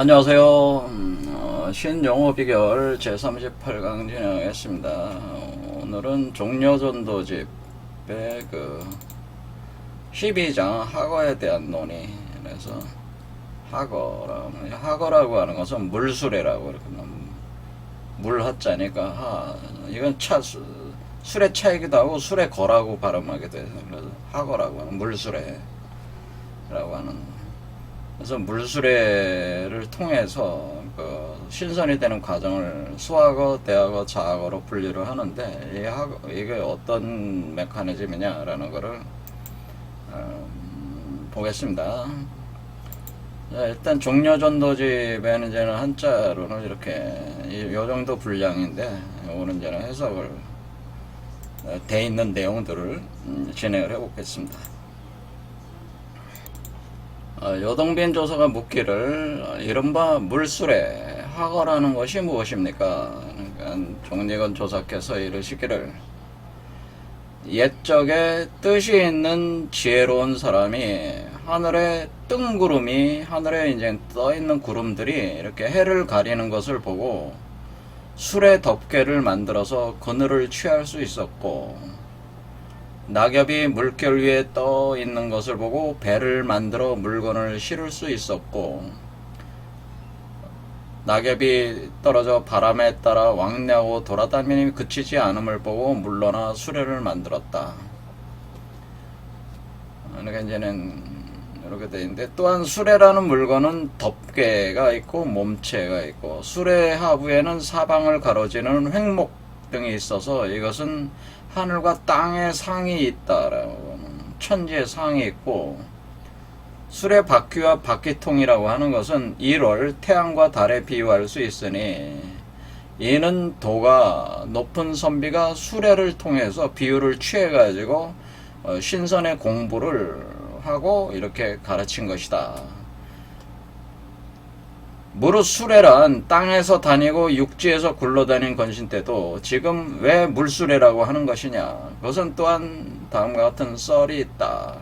안녕하세요. 신영어 비결 제38강 진행하겠습니다. 오늘은 종려전도집의 그 12장 학어에 대한 논의. 그래서 학어라고 하는 것은 물수레라고 이렇게 물하자니까 이건 술의 차이기도 하고 술의 거라고 발음하게 돼서 그래서 학어라고 하는 물수레라고 하는. 그래서 물수레를 통해서 그 신선이 되는 과정을 수학어, 대학어, 자학어로 분류를 하는데 이게 어떤 메커니즘이냐라는 것을 보겠습니다. 자, 일단 종려전도집에는 이제는 한자로는 이렇게 요 정도 분량인데 오늘 이제는 해석을 돼 있는 내용들을 진행을 해보겠습니다. 여동빈 조사가 묻기를 이른바 물수레 학어라는 것이 무엇입니까? 그러니까 종리건 조사께서 이르시기를 옛적에 뜻이 있는 지혜로운 사람이 하늘에 이제 떠 있는 구름들이 이렇게 해를 가리는 것을 보고 수레 덮개를 만들어서 그늘을 취할 수 있었고, 낙엽이 물결 위에 떠 있는 것을 보고 배를 만들어 물건을 실을 수 있었고, 낙엽이 떨어져 바람에 따라 왕래하고 돌아다니니 그치지 않음을 보고 물러나 수레를 만들었다. 그러니까 이제는 이렇게 되어 있는데, 또한 수레라는 물건은 덮개가 있고 몸체가 있고, 수레 하부에는 사방을 가로지르는 횡목 등이 있어서 이것은 하늘과 땅의 상이 있다라고 하는 천지의 상이 있고, 수레 바퀴와 바퀴통이라고 하는 것은 1월 태양과 달에 비유할 수 있으니 이는 도가 높은 선비가 수레를 통해서 비유를 취해 가지고 신선의 공부를 하고 이렇게 가르친 것이다. 무릇 수레란 땅에서 다니고 육지에서 굴러다닌 건신때도 지금 왜 물수레라고 하는 것이냐? 그것은 또한 다음과 같은 썰이 있다.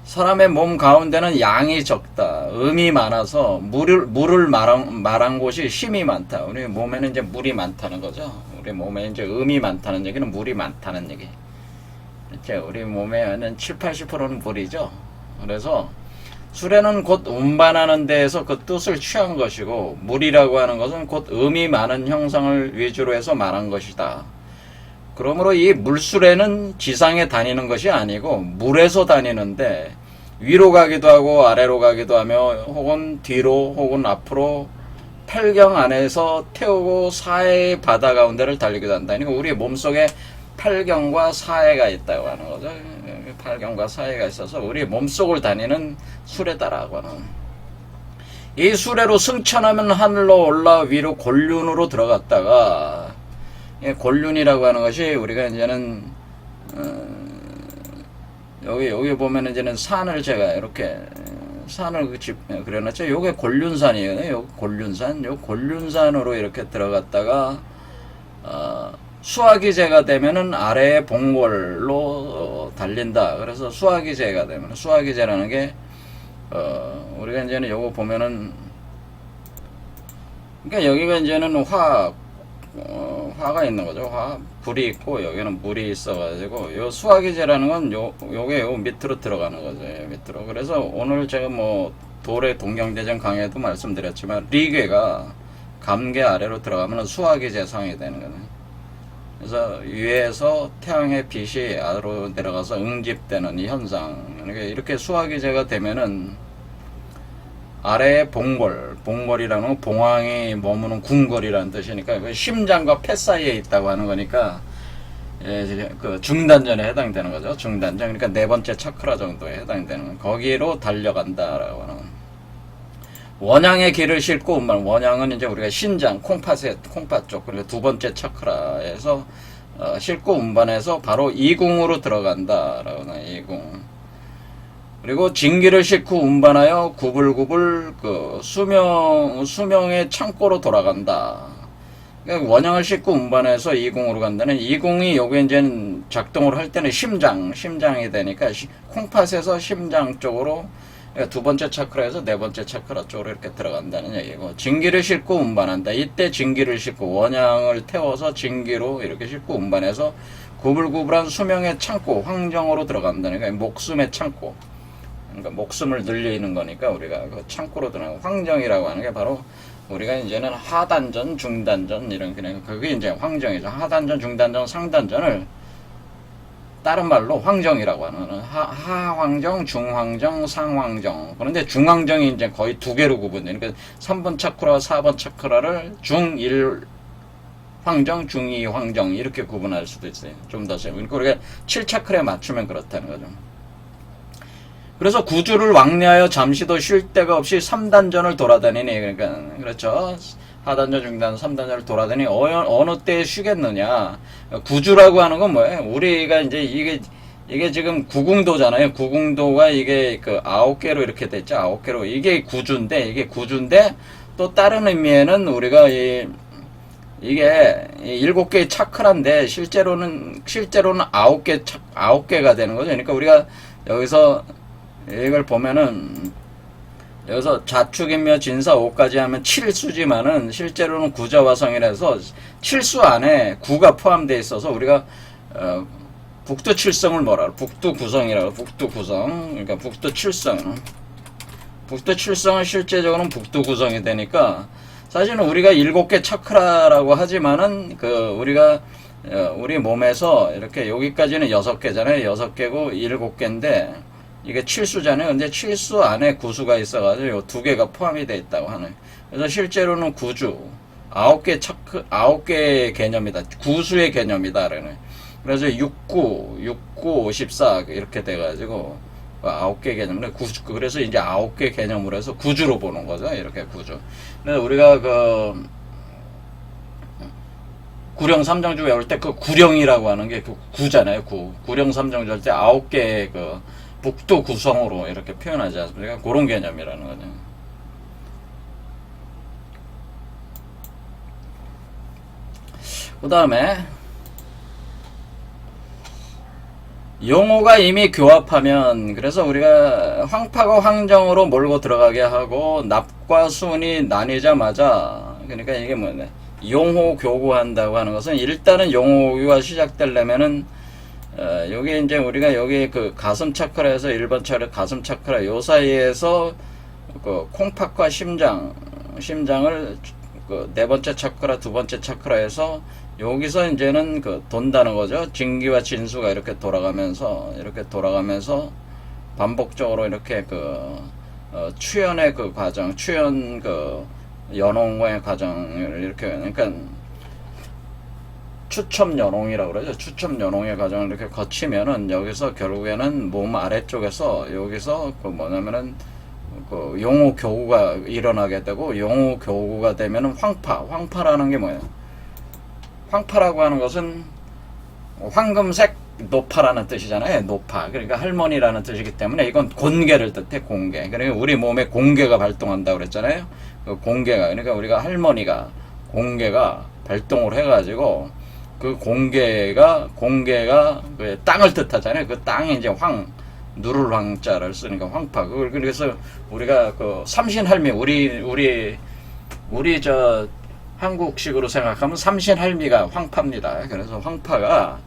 사람의 몸 가운데는 양이 적다. 음이 많아서 물을 말한 곳이 힘이 많다. 우리 몸에는 이제 물이 많다는 거죠. 우리 몸에 이제 음이 많다는 얘기는 물이 많다는 얘기. 이제 우리 몸에는 70~80%는 물이죠. 그래서 수레는 곧 운반하는 데에서 그 뜻을 취한 것이고, 물이라고 하는 것은 곧 음이 많은 형상을 위주로 해서 말한 것이다. 그러므로 이 물수레는 지상에 다니는 것이 아니고 물에서 다니는데, 위로 가기도 하고 아래로 가기도 하며 혹은 뒤로 혹은 앞으로 팔경 안에서 태우고 사해의 바다 가운데를 달리기도 한다. 그러니까 우리 몸속에 팔경과 사해가 있다고 하는 거죠. 팔경과 사해가 있어서 우리 몸속을 다니는 수레다라고 하는. 이 수레로 승천하면 하늘로 올라 위로 골륜으로 들어갔다가, 골륜이라고 하는 것이 우리가 이제는 여기 보면 이제는 산을 제가 이렇게 산을 그려놨죠. 요게 골륜산이에요. 요 골륜산, 요 골륜산으로 이렇게 들어갔다가 수화기제가 되면은 아래에 봉골로 달린다. 그래서 수화기제가 되면, 수화기제라는 게 우리가 이제는 요거 보면은, 그러니까 여기가 이제는 화가 있는 거죠. 불이 있고 여기는 물이 있어가지고, 요 수화기제라는 건 요게 요 밑으로 들어가는 거죠. 밑으로. 그래서 오늘 제가 뭐 도래 동경대전 강의에도 말씀드렸지만, 리괴가 감계 아래로 들어가면 수화기제 상이 되는 거예요. 그래서 위에서 태양의 빛이 아래로 내려가서 응집되는 이 현상. 그러니까 이렇게 수화기제가 되면은 아래에 봉골이라는 건 봉황이 머무는 궁궐이라는 뜻이니까 심장과 폐 사이에 있다고 하는 거니까 그 중단전에 해당되는 거죠. 중단전. 그러니까 네 번째 차크라 정도에 해당되는, 거기로 달려간다라고 하는. 원양의 길을 싣고 운반. 원양은 이제 우리가 신장, 콩팥 쪽, 그리고 두 번째 차크라에서 싣고 운반해서 바로 이궁으로 들어간다라고 하는. 이궁. 그리고 진기를 싣고 운반하여 구불구불 그 수명의 창고로 돌아간다. 그러니까 원양을 싣고 운반해서 이궁으로 간다는, 이궁이 요게 이제 작동을 할 때는 심장이 되니까 콩팥에서 심장 쪽으로 그러니까 두 번째 차크라에서 네 번째 차크라 쪽으로 이렇게 들어간다는 얘기고, 진기를 싣고 운반한다. 이때 진기를 싣고 원양을 태워서 진기로 이렇게 싣고 운반해서 구불구불한 수명의 창고, 황정으로 들어간다는 거예요. 목숨의 창고. 그러니까 목숨을 늘리는 거니까 우리가 그 창고로 들어가는 황정이라고 하는 게 바로 우리가 이제는 하단전, 중단전 이런 그게 이제 황정이죠. 하단전, 중단전, 상단전을 다른 말로 황정이라고 하는 하황정, 중황정, 상황정. 그런데 중황정이 이제 거의 두 개로 구분돼요. 그러니까 3번 차크라와 4번 차크라를 중1 황정, 중2 황정 이렇게 구분할 수도 있어요. 좀 더 세고. 그러니까 우리가 7차크라에 맞추면 그렇다는 거죠. 그래서 구주를 왕래하여 잠시도 쉴 데가 없이 3단전을 돌아다니니, 그러니까 그렇죠. 하단전, 중단, 3단전을 돌아다니 어느 때에 쉬겠느냐. 구주라고 하는 건 뭐예요? 우리가 이제 이게 지금 구궁도잖아요. 구궁도가 이게 그 9개로 이렇게 됐죠. 9개로. 이게 구주인데 또 다른 의미에는 우리가 이게 7개의 차크라인데 실제로는 9개가 되는 거죠. 그러니까 우리가 여기서 이걸 보면은 여기서 자축이며 진사 5까지 하면 7수지만은 실제로는 구자화성이라서 7수 안에 9가 포함되어 있어서 우리가 북두칠성을 뭐라 북두구성이라고. 북두구성. 그러니까 북두칠성. 북두칠성은 실제적으로는 북두구성이 되니까 사실은 우리가 7개 차크라라고 하지만은 우리가 우리 몸에서 이렇게 여기까지는 6개잖아요. 6개고 7개인데 이게 7수잖아요. 근데 7수 안에 구수가 있어가지고 요 2개가 포함이 되어 있다고 하네요. 그래서 실제로는 구주 9개 개념이다. 구수의 개념이다. 그래서 69, 54 이렇게 돼가지고 9개 개념으로 그래서 이제 9개 개념으로 해서 구주로 보는 거죠. 이렇게 구주. 그래서 우리가 구령 삼정주 외울 때 그 구령이라고 하는 게 그 구잖아요. 구령 삼정주 할 때 9개 북두 구성으로 이렇게 표현하지 않습니까? 그런 개념이라는 거죠. 그 다음에 용호가 이미 교합하면, 그래서 우리가 황파가 황정으로 몰고 들어가게 하고 납과 순이 나뉘자마자, 그러니까 이게 뭐냐, 용호 교구한다고 하는 것은 일단은 용호가 시작되려면은 여기 이제 우리가 여기 그 가슴 차크라에서 1번 차크라 가슴 차크라 요 사이에서 그 콩팥과 심장을 그 네 번째 차크라, 두 번째 차크라에서 여기서 이제는 돈다는 거죠. 진기와 진수가 이렇게 돌아가면서 반복적으로 이렇게 추연의 과정, 연홍의 과정을 이렇게, 그러니까 추첨 연홍이라고 그러죠. 추첨 연홍의 과정을 이렇게 거치면은 여기서 결국에는 몸 아래쪽에서 여기서 뭐냐면은 용호 교구가 일어나게 되고, 용호 교구가 되면은 황파라는 게 뭐예요? 황파라고 하는 것은 황금색 노파라는 뜻이잖아요. 노파. 그러니까 할머니라는 뜻이기 때문에 이건 공계를 뜻해. 공계. 그러니까 우리 몸에 공계가 발동한다고 그랬잖아요. 그 공계가, 그러니까 우리가 할머니가 공계가 발동을 해가지고 그 공계가 그 땅을 뜻하잖아요. 그 땅이 이제 누를 황자를 쓰니까 황파. 그래서 우리가 삼신할미, 우리 한국식으로 생각하면 삼신할미가 황파입니다. 그래서 황파가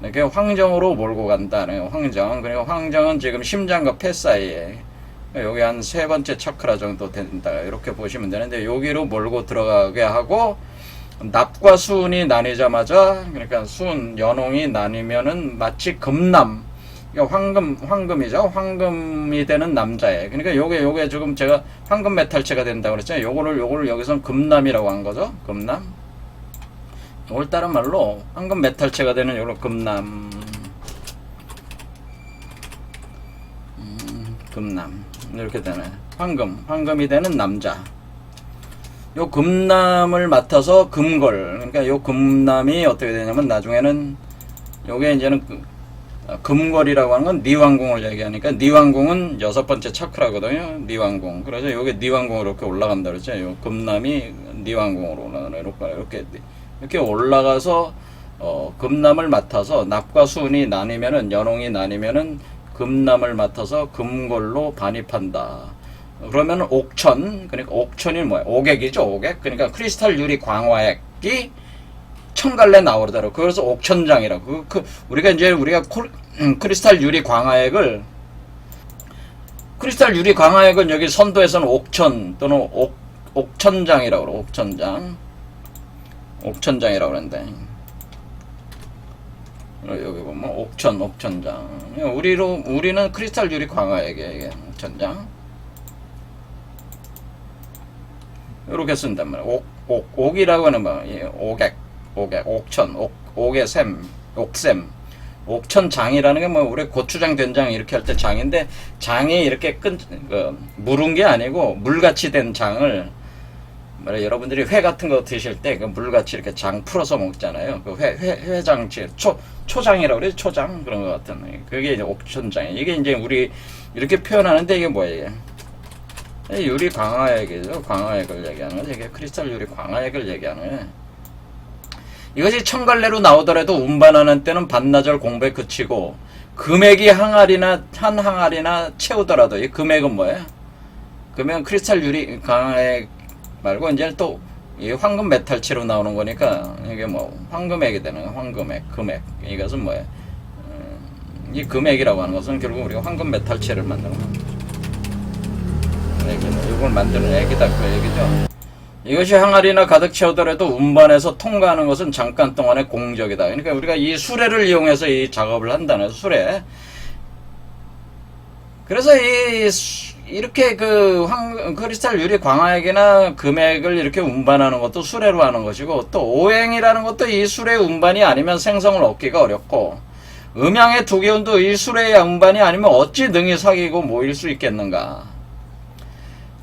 이렇게 황정으로 몰고 간다는 황정. 그리고 황정은 지금 심장과 폐 사이에 여기 한 3번째 차크라 정도 된다. 이렇게 보시면 되는데 여기로 몰고 들어가게 하고 납과 순이 나뉘자마자, 그러니까 순, 연홍이 나뉘면은 마치 금남, 그러니까 황금이죠. 황금이 되는 남자애. 그러니까 요게 지금 제가 황금 메탈체가 된다고 그랬잖아요. 요거를 여기선 금남이라고 한 거죠. 금남. 요걸 다른 말로 황금 메탈체가 되는 요런 금남. 금남. 이렇게 되네. 황금이 되는 남자. 요 금남을 맡아서 금걸. 그러니까 요 금남이 어떻게 되냐면 나중에는 요게 이제는 금걸이라고 하는 건 니왕궁을 얘기하니까, 니왕궁은 6번째 차크라거든요. 니왕궁. 그래서 요게 니왕궁으로 이렇게 올라간다 그랬죠. 요 금남이 니왕궁으로 올라가는, 이렇게 올라가서 금남을 맡아서 납과 순이 나뉘면은, 연홍이 나뉘면은 금남을 맡아서 금골로 반입한다. 그러면 옥천, 그러니까 옥천이 뭐야? 오객이죠, 오객. 그러니까 크리스탈 유리 광화액이 1000갈래 나오더라고. 그래서 옥천장이라고. 우리가 크리스탈 유리 광화액은 여기 선도에서는 옥천 또는 옥천장이라고 그래. 옥천장이라고 그러는데. 여기 보면 옥천장. 우리는 크리스탈 유리 광화액이에요, 이게. 옥천장. 이렇게 쓴단 말이야. 옥이라고 하는 뭐, 오객, 옥의 샘, 옥샘. 옥천장이라는 게 뭐, 우리 고추장, 된장 이렇게 할 때 장인데, 장이 이렇게 물은 게 아니고, 물같이 된 장을, 여러분들이 회 같은 거 드실 때, 그 물같이 이렇게 장 풀어서 먹잖아요. 그 회장치, 초장이라고 그래요. 초장? 그런 것 같은. 그게 이제 옥천장이에요. 이게 이제 우리, 이렇게 표현하는데, 이게 뭐예요? 유리 광화액이죠. 광화액을 얘기하는 거죠. 이게 크리스탈 유리 광화액을 얘기하는 거예요. 이것이 1000갈래로 나오더라도 운반하는 때는 반나절 공부에 그치고 금액이 한 항아리나 채우더라도 이 금액은 뭐예요? 금액은 크리스탈 유리 광화액 말고 이제 또 이 황금 메탈체로 나오는 거니까 이게 뭐 황금액이 되는 거예요. 황금액, 금액. 이것은 뭐예요? 이 금액이라고 하는 것은 결국 우리가 황금 메탈체를 만드는 거예요. 이걸 만드는 액이다 그 얘기죠. 이것이 항아리나 가득 채우더라도 운반해서 통과하는 것은 잠깐 동안의 공적이다. 그러니까 우리가 이 수레를 이용해서 이 작업을 한다는 수레. 그래서 이렇게 크리스탈 유리 광화액이나 금액을 이렇게 운반하는 것도 수레로 하는 것이고, 또 오행이라는 것도 이 수레 운반이 아니면 생성을 얻기가 어렵고, 음양의 두개운도 이 수레의 운반이 아니면 어찌 능히 사귀고 모일 수 있겠는가.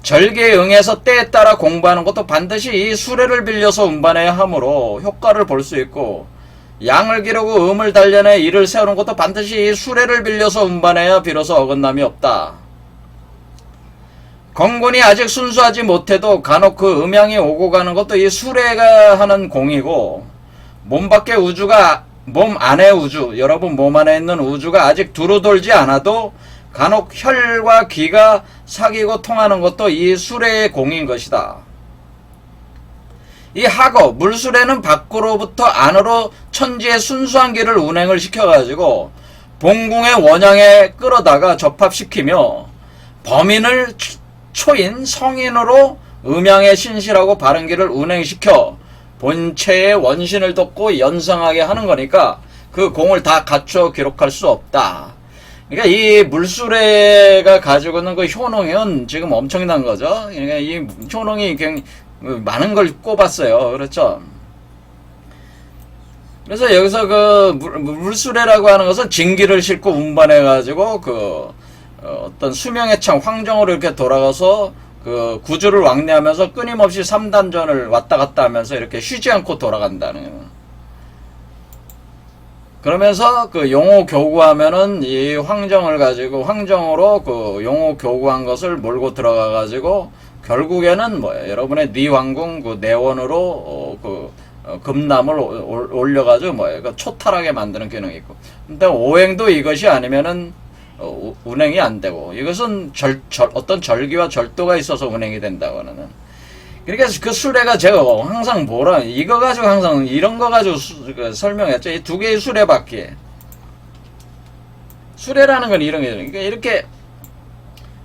절개에 응해서 때에 따라 공부하는 것도 반드시 이 수레를 빌려서 운반해야 하므로 효과를 볼 수 있고, 양을 기르고 음을 단련해 일을 세우는 것도 반드시 이 수레를 빌려서 운반해야 비로소 어긋남이 없다. 건곤이 아직 순수하지 못해도 간혹 그 음양이 오고 가는 것도 이 수레가 하는 공이고, 몸 안의 우주, 여러분 몸 안에 있는 우주가 아직 두루 돌지 않아도 간혹 혈과 기가 사귀고 통하는 것도 이 수레의 공인 것이다. 이 하거, 물수레는 밖으로부터 안으로 천지의 순수한 길을 운행을 시켜가지고 봉궁의 원양에 끌어다가 접합시키며 범인을 초인 성인으로 음양의 신실하고 바른 길을 운행시켜 본체의 원신을 돋고 연상하게 하는 거니까 그 공을 다 갖춰 기록할 수 없다. 그러니까 이 물수레가 가지고 있는 그 효능은 지금 엄청난 거죠. 그러니까 이 효능이 굉장히 많은 걸 꼽았어요. 그렇죠? 그래서 여기서 그 물수레라고 하는 것은 진기를 싣고 운반해가지고 어떤 수명의 창 황정으로 이렇게 돌아가서 그 구주를 왕래하면서 끊임없이 3단전을 왔다 갔다 하면서 이렇게 쉬지 않고 돌아간다는 거예요. 그러면서 그 용호 교구하면은 이 황정을 가지고 황정으로 그 용호 교구한 것을 몰고 들어가 가지고 결국에는 뭐예요? 여러분의 니왕궁 그 내원으로 금남을 올려가지고 뭐예요? 그 초탈하게 만드는 기능이 있고. 근데 오행도 이것이 아니면은 운행이 안 되고, 이것은 어떤 절기와 절도가 있어서 운행이 된다고 하는. 그러니까 그 수레가 제가 항상 이거 가지고 항상 이런 거 가지고 설명했죠. 이 두 개의 수레바퀴. 수레라는 건 이런 게, 그러니까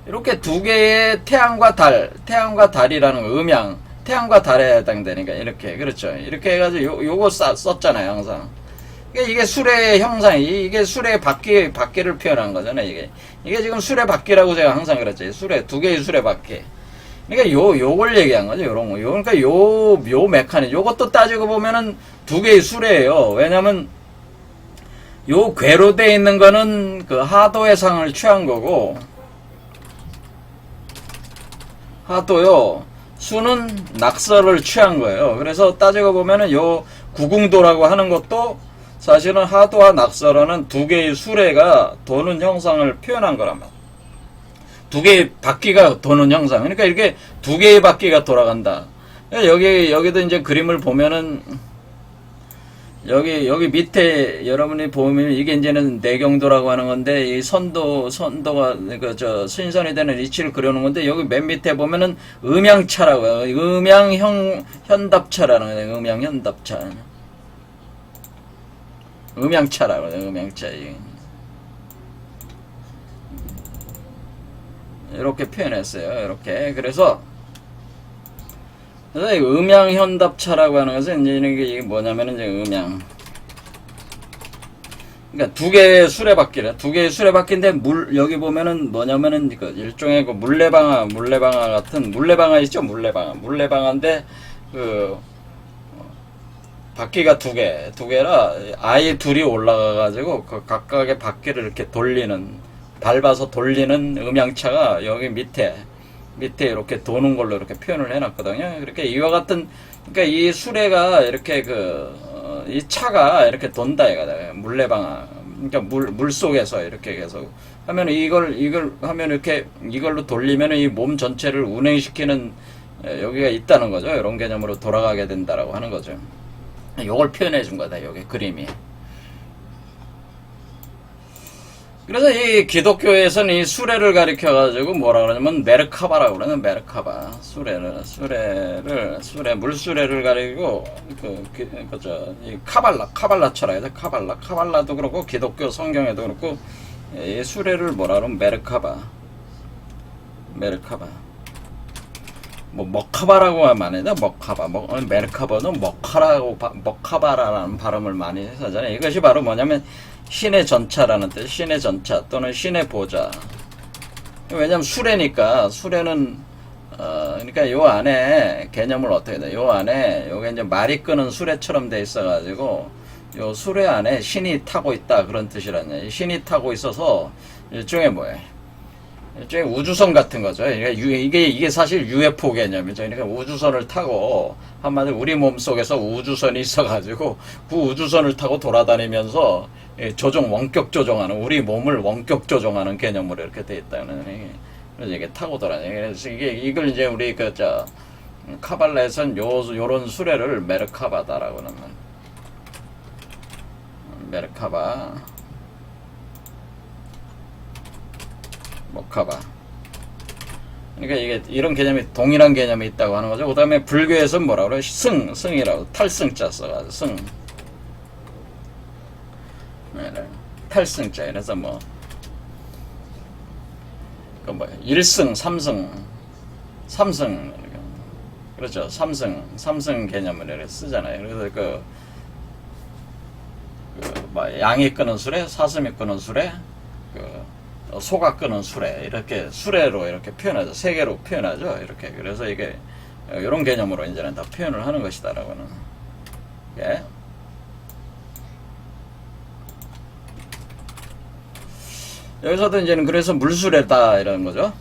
이렇게 두 개의 태양과 달이라는 거, 음양, 태양과 달에 해당되니까 이렇게, 그렇죠. 이렇게 해가지고 요거 썼잖아요, 항상. 그러니까 이게 수레의 형상, 이게 수레의 바퀴를 표현한 거잖아요, 이게 지금 수레바퀴라고 제가 항상 그랬죠. 두 개의 수레바퀴. 그러니까 요걸 얘기한 거죠, 요런 거. 그러니까 요 메카니즘, 요것도 따지고 보면은 두 개의 수레예요. 왜냐면, 요 궤로 돼 있는 거는 그 하도의 상을 취한 거고, 하도요, 수는 낙서를 취한 거예요. 그래서 따지고 보면은 요 구궁도라고 하는 것도 사실은 하도와 낙서라는 두 개의 수레가 도는 형상을 표현한 거란 말이에요. 두 개의 바퀴가 도는 형상. 그러니까 이렇게 두 개의 바퀴가 돌아간다. 여기도 이제 그림을 보면은 여기 밑에 여러분이 보면 이게 이제는 내경도라고 하는 건데 이 선도가 그 신선이 되는 위치를 그려놓은 건데 여기 맨 밑에 보면은 음양차라고 해요. 현답차라는 거예요. 음양현답차. 음양차라고 해요. 음양차. 이렇게 표현했어요. 이렇게. 그래서 음양현답차라고 하는 것은 이제 이게 뭐냐면은 이제 그러니까 두 개의 수레바퀴래. 두 개의 수레바퀴인데 여기 보면은 뭐냐면은 그 일종의 그 물레방아 같은 물레방아 있죠? 물레방아인데 그 바퀴가 두 개라 아이 둘이 올라가 가지고 그 각각의 바퀴를 이렇게 밟아서 돌리는 음양차가 여기 밑에 이렇게 도는 걸로 이렇게 표현을 해놨거든요. 그렇게 이와 같은, 그러니까 이 수레가 이렇게 이 차가 이렇게 돈다 이거다. 물레방아. 그러니까 물 속에서 이렇게 계속 하면 이걸 하면 이렇게 이걸로 돌리면 이 몸 전체를 운행시키는 여기가 있다는 거죠. 이런 개념으로 돌아가게 된다라고 하는 거죠. 이걸 표현해 준 거다. 여기 그림이. 그래서 이 기독교에서는 이 수레를 가리켜 가지고 뭐라 그러냐면 메르카바라고 그러는 메르카바 물수레를 가리고 이 카발라처라 해서 카발라도 그렇고 기독교 성경에도 그렇고 이 수레를 뭐라 그러면 메르카바 뭐 머카바라고 하면 안 해요. 메르카바는 머카바라는 발음을 많이 하잖아요. 이것이 바로 뭐냐면 신의 전차라는 뜻, 신의 전차 또는 신의 보좌. 왜냐면 수레는 그러니까 요 안에 개념을 어떻게 돼? 요 안에 요게 이제 말이 끄는 수레처럼 돼 있어가지고 요 수레 안에 신이 타고 있다 그런 뜻이라냐. 신이 타고 있어서 일종의 뭐예요? 일종의 우주선 같은 거죠. 이게 사실 UFO 개념이죠. 그러니까 우주선을 타고 한마디로 우리 몸 속에서 우주선이 있어가지고 그 우주선을 타고 돌아다니면서 원격 조종하는 우리 몸을 원격 조종하는 개념으로 이렇게 돼 있다는. 그래서 이게 타고 돌아다니는. 그래서 이걸 이제 우리 카발라에서는 요런 수레를 메르카바다라고 하는 메르카바. 모카바. 그러니까 이게 이런 개념이 동일한 개념이 있다고 하는 거죠. 그 다음에 불교에서는 뭐라 그래요? 승이라고 탈승자 써가지고 승. 탈승자. 그래서 일승, 삼승. 그렇죠. 삼승 개념을 이렇게 쓰잖아요. 그래서 양이 끄는 수레, 사슴이 끄는 수레, 소가 끄는 수레, 이렇게 수레로 이렇게 표현하죠. 세 개로 표현하죠. 이렇게. 그래서 이게 이런 개념으로 이제는 다 표현을 하는 것이다라고는. 예. 여기서도 이제는 그래서 물수레다 이런 거죠.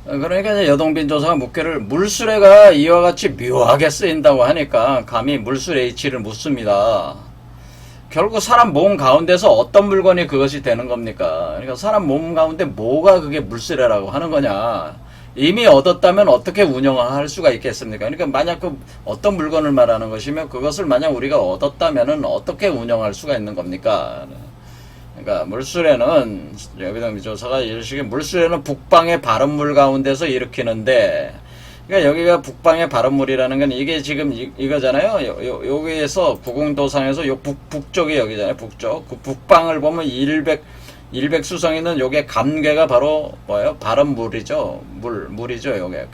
그러니까 이제 여동빈 조사가 묻기를 물수레가 이와 같이 묘하게 쓰인다고 하니까 감히 물수레 이치를 묻습니다. 결국 사람 몸 가운데서 어떤 물건이 그것이 되는 겁니까? 그러니까 사람 몸 가운데 뭐가 그게 물수레라고 하는 거냐? 이미 얻었다면 어떻게 운영할 수가 있겠습니까? 그러니까 만약 어떤 물건을 말하는 것이며 그것을 만약 우리가 얻었다면은 어떻게 운영할 수가 있는 겁니까? 그러니까 물수레는 여기다 조사가 이르시기 물수레는 북방의 바른물 가운데서 일으키는데, 그러니까 여기가 북방의 바른물이라는 건 이게 지금 이거잖아요. 여기에서 구공도상에서 요 북쪽이 여기잖아요. 북쪽. 그 북방을 보면 일백수성에 있는 요게 감괴가 바로 뭐예요? 바른물이죠. 물이죠. 요게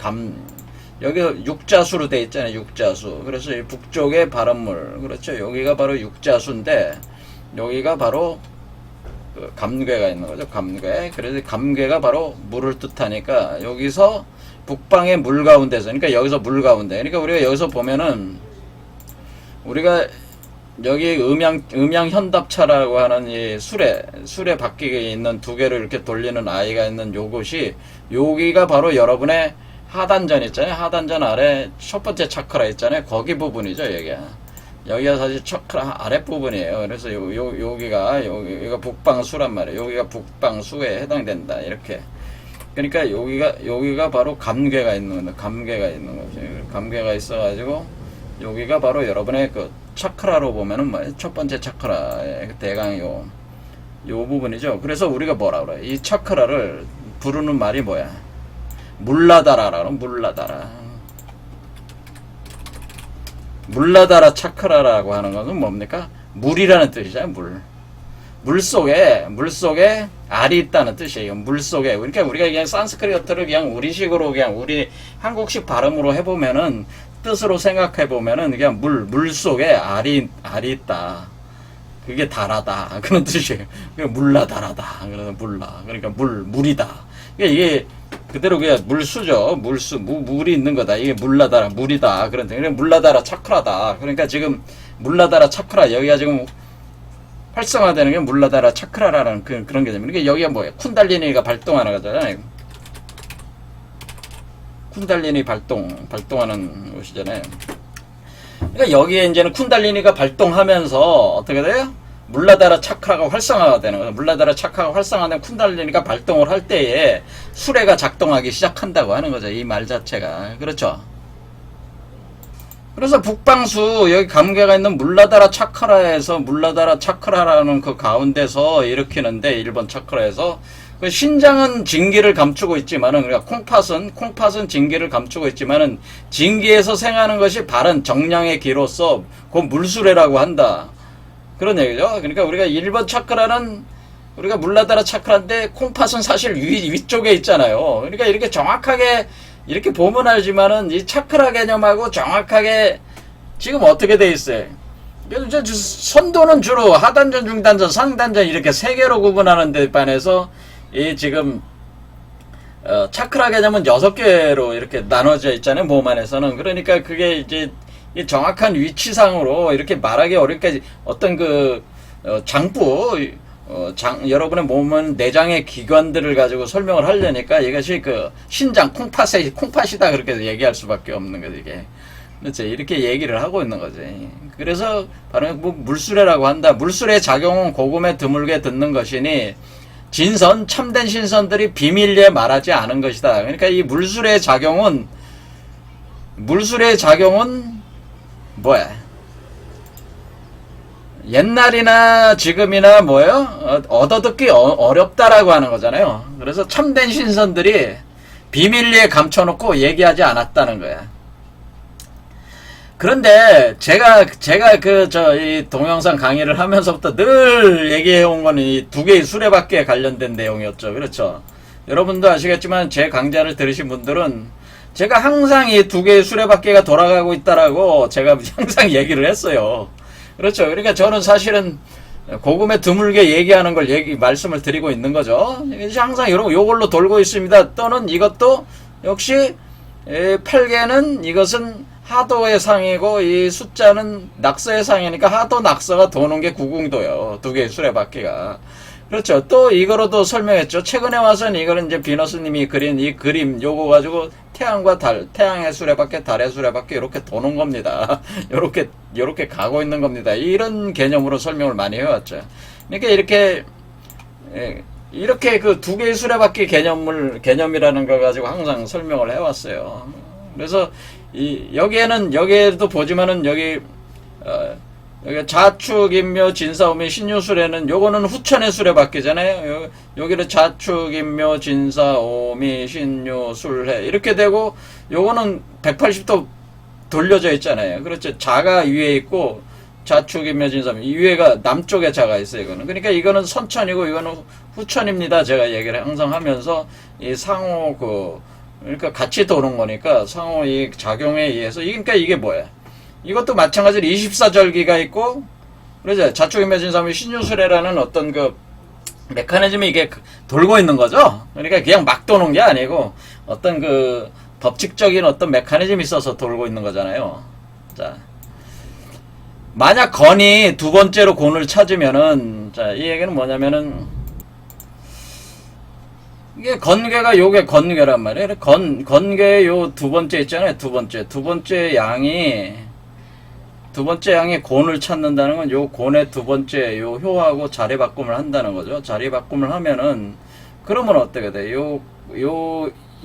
여기 육자수로 돼 있잖아요. 육자수. 그래서 이 북쪽의 바른물. 그렇죠. 여기가 바로 육자수인데 여기가 바로 감괴가 있는 거죠. 감괴. 그래서 감괴가 바로 물을 뜻하니까 여기서 북방의 물 가운데서, 그러니까 여기서 물 가운데. 그러니까 우리가 여기서 보면은 우리가 여기 음양현답차라고 하는 이 수레 바퀴에 있는 두 개를 이렇게 돌리는 아이가 있는 요것이 여기가 바로 여러분의 하단전 있잖아요. 하단전 아래 첫 번째 차크라 있잖아요. 거기 부분이죠. 여기가 사실 차크라 아래 부분이에요. 그래서 여기가 북방수란 말이에요. 여기가 북방수에 해당된다. 이렇게. 그러니까 여기가 바로 감괴가 있는 거죠. 감괴가 있어가지고 여기가 바로 여러분의 그 차크라로 보면은 뭐예요? 첫 번째 차크라의 그 대강 요 부분이죠. 그래서 우리가 뭐라 그래? 이 차크라를 부르는 말이 뭐야? 물라다라라는 물라다라. 물라다라 차크라라고 하는 것은 뭡니까? 물이라는 뜻이잖아요. 물속에 알이 있다는 뜻이에요. 물속에. 그러니까 우리가 그냥 산스크리트를 그냥 우리식으로 그냥 우리 한국식 발음으로 해보면은 뜻으로 생각해보면은 그냥 물속에 알이 있다. 그게 다라다. 그런 뜻이에요. 물라다라다. 그래서 그러니까 물이다. 그러니까 이게 그대로 그냥 물수죠. 물이 있는 거다. 이게 물라다라, 물이다. 그런데 물라다라 차크라다. 그러니까 지금 물라다라 차크라, 여기가 지금 활성화되는 게 물라다라 차크라라는 그런 개념. 그러니까 여기가 뭐예요? 쿤달리니가 발동하는 거잖아요. 쿤달리니 발동하는 곳이잖아요. 그러니까 여기에 이제는 쿤달리니가 발동하면서 어떻게 돼요? 물라다라 차크라가 활성화가 되는 거예요. 물라다라 차크라가 활성화된 쿤달리니가 발동을 할 때에 수레가 작동하기 시작한다고 하는 거죠. 이 말 자체가. 그렇죠? 그래서 북방수 여기 감개가 있는 물라다라 차크라에서 물라다라 차크라라는 그 가운데서 일으키는데 일본 차크라에서 그 신장은 진기를 감추고 있지만은 그러니까 콩팥은 진기를 감추고 있지만은 진기에서 생하는 것이 바른 정량의 기로서 그 물수레라고 한다. 그런 얘기죠. 그러니까 우리가 1번 차크라는 우리가 물라다라 차크라인데 콩팥은 사실 위쪽에 있잖아요. 그러니까 이렇게 정확하게 이렇게 보면 알지만은 이 차크라 개념하고 정확하게 지금 어떻게 돼 있어요? 선도는 주로 하단전, 중단전, 상단전 이렇게 세 개로 구분하는 데 반해서 이 지금 차크라 개념은 6개로 이렇게 나눠져 있잖아요. 몸 안에서는. 그러니까 그게 이제 이 정확한 위치상으로 이렇게 말하기 어렵게 어떤 그 장부 여러분의 몸은 내장의 기관들을 가지고 설명을 하려니까 이것이 그 신장 콩팥이다 그렇게 얘기할 수밖에 없는 거죠. 이게 그렇죠. 이렇게 얘기를 하고 있는 거지. 그래서 바로 뭐 물수레라고 한다. 물수레의 작용은 고금에 드물게 듣는 것이니 참된 신선들이 비밀리에 말하지 않은 것이다. 그러니까 이 물수레의 작용은 뭐야? 옛날이나 지금이나 뭐예요? 얻어듣기 어렵다라고 하는 거잖아요. 그래서 참된 신선들이 비밀리에 감춰놓고 얘기하지 않았다는 거야. 그런데 제가 이 동영상 강의를 하면서부터 늘 얘기해온 건 이 두 개의 수레바퀴에 관련된 내용이었죠. 그렇죠? 여러분도 아시겠지만 제 강좌를 들으신 분들은 제가 항상 이 두 개의 수레바퀴가 돌아가고 있다라고 제가 항상 얘기를 했어요. 그렇죠. 그러니까 저는 사실은 고금에 드물게 얘기하는 걸 말씀을 드리고 있는 거죠. 항상 요걸로 돌고 있습니다. 또는 이것도 역시 8개는 이것은 하도의 상이고 이 숫자는 낙서의 상이니까 하도 낙서가 도는 게 구궁도요. 두 개의 수레바퀴가. 그렇죠. 또 이거로도 설명했죠. 최근에 와서는 이거는 이제 비너스님이 그린 이 그림 요거 가지고 태양과 달, 태양의 수레바퀴, 달의 수레바퀴 이렇게 도는 겁니다. 요렇게 가고 있는 겁니다. 이런 개념으로 설명을 많이 해왔죠. 그러니까 이렇게 그 두 개의 수레바퀴 개념이라는 걸 가지고 항상 설명을 해왔어요. 그래서 여기에도 보지만은 여기 자축인묘 진사오미 신유수레는 요거는 후천의 수레바퀴잖아요. 여기는 자축인묘 진사오미 신유술해 이렇게 되고 요거는 180도 돌려져 있잖아요. 그렇죠. 자가 위에 있고 자축인묘 진사오미 이 위에가 남쪽에 자가 있어요. 그러니까 이거는 선천이고 이거는 후천입니다. 제가 얘기를 항상 하면서 이 상호 그러니까 같이 도는 거니까 상호 이 작용에 의해서 그러니까 이게 뭐야? 이것도 마찬가지로 24절기가 있고, 그러죠. 자축인묘 진사오미 신유수레라는 어떤 그 메커니즘이 이게 돌고 있는 거죠. 그러니까 그냥 막 도는 게 아니고 어떤 그 법칙적인 어떤 메커니즘이 있어서 돌고 있는 거잖아요. 자, 만약 건이 두 번째로 곤을 찾으면은, 자, 이 얘기는 뭐냐면은, 이게 건괴가 요게 건괴란 말이에요. 건괴의 요 두 번째 있잖아요. 두 번째 양이 곤을 찾는다는 건 요 곤의 두 번째 요 효하고 자리 바꿈을 한다는 거죠. 자리 바꿈을 하면은 그러면 어떻게 돼?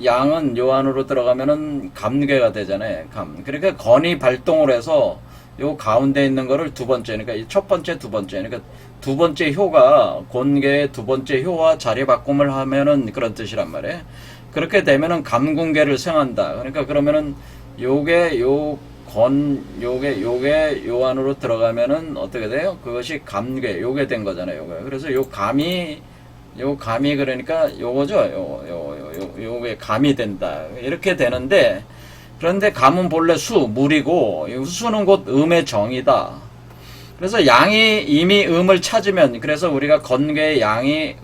양은 요 안으로 들어가면은 감괴가 되잖아요. 그러니까 건이 발동을 해서 요 가운데 있는 거를 두 번째, 그러니까 이 첫 번째, 두 번째, 그러니까 두 번째 효가 곤괴의 두 번째 효와 자리 바꿈을 하면은 그런 뜻이란 말이에요. 그렇게 되면은 감궁괴를 생한다. 그러니까 그러면은 요게 요게 요 안으로 들어가면은 어떻게 돼요? 그것이 감괴, 요게 된 거잖아요. 요게. 그래서 요 감이 그러니까 요거죠. 요게 감이 된다. 이렇게 되는데, 그런데 감은 본래 물이고, 수는 곧 음의 정이다. 그래서 양이 이미 음을 찾으면, 그래서 우리가 건괴의 양이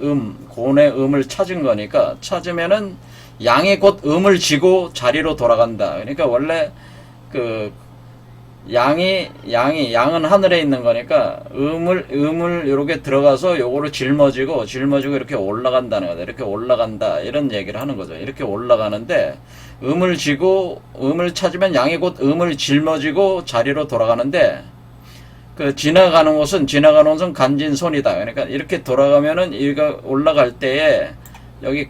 곤의 음을 찾은 거니까, 찾으면은 양이 곧 음을 지고 자리로 돌아간다. 그러니까 원래 양은 하늘에 있는 거니까 음을 요렇게 들어가서 요거를 짊어지고 이렇게 올라간다는 거다. 이렇게 올라간다. 이런 얘기를 하는 거죠. 이렇게 올라가는데 음을 찾으면 양이 곧 음을 짊어지고 자리로 돌아가는데 지나가는 곳은 간진손이다. 그러니까 이렇게 돌아가면은 이거 올라갈 때에 여기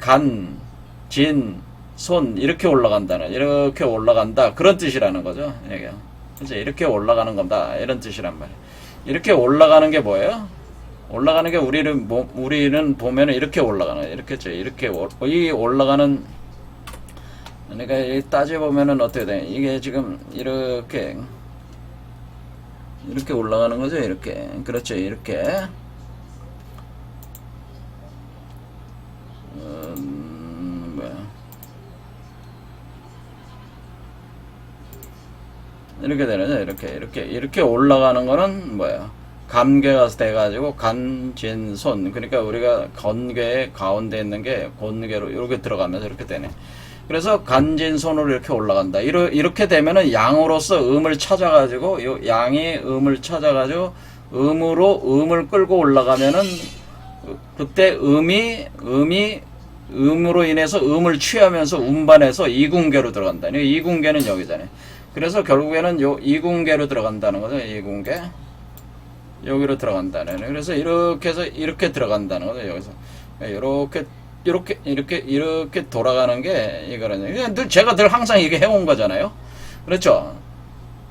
손 이렇게 올라간다. 그런 뜻이라는 거죠. 이게. 이제 이렇게 올라가는 겁니다. 이런 뜻이란 말이에요. 이렇게 올라가는 게 뭐예요? 올라가는 게 우리는 보면은 이렇게 올라가는 거예요. 이렇게 이 올라가는, 그러니까 따져 보면은 어떻게 돼? 이게 지금 이렇게 올라가는 거죠. 이렇게. 그렇죠. 이렇게. 이렇게 되는 거죠. 이렇게 올라가는 거는 뭐야? 감괴가 돼가지고 간진손. 그러니까 우리가 건괴의 가운데 있는 게 곤괴로 이렇게 들어가면서 이렇게 되네. 그래서 간진손으로 이렇게 올라간다. 이렇게 되면은 양으로서 음을 찾아가지고, 양이 음을 찾아가지고 음을 끌고 올라가면은 그때 음으로 인해서 음을 취하면서 운반해서 이궁괴로 들어간다. 이궁괴는 여기잖아요. 그래서 결국에는 이궁괴로 들어간다는 거죠. 이궁괴. 여기로 들어간다는. 그래서 이렇게 해서 이렇게 들어간다는 거죠. 여기서. 이렇게 돌아가는 게 이거는. 제가 늘 항상 이게 해온 거잖아요. 그렇죠.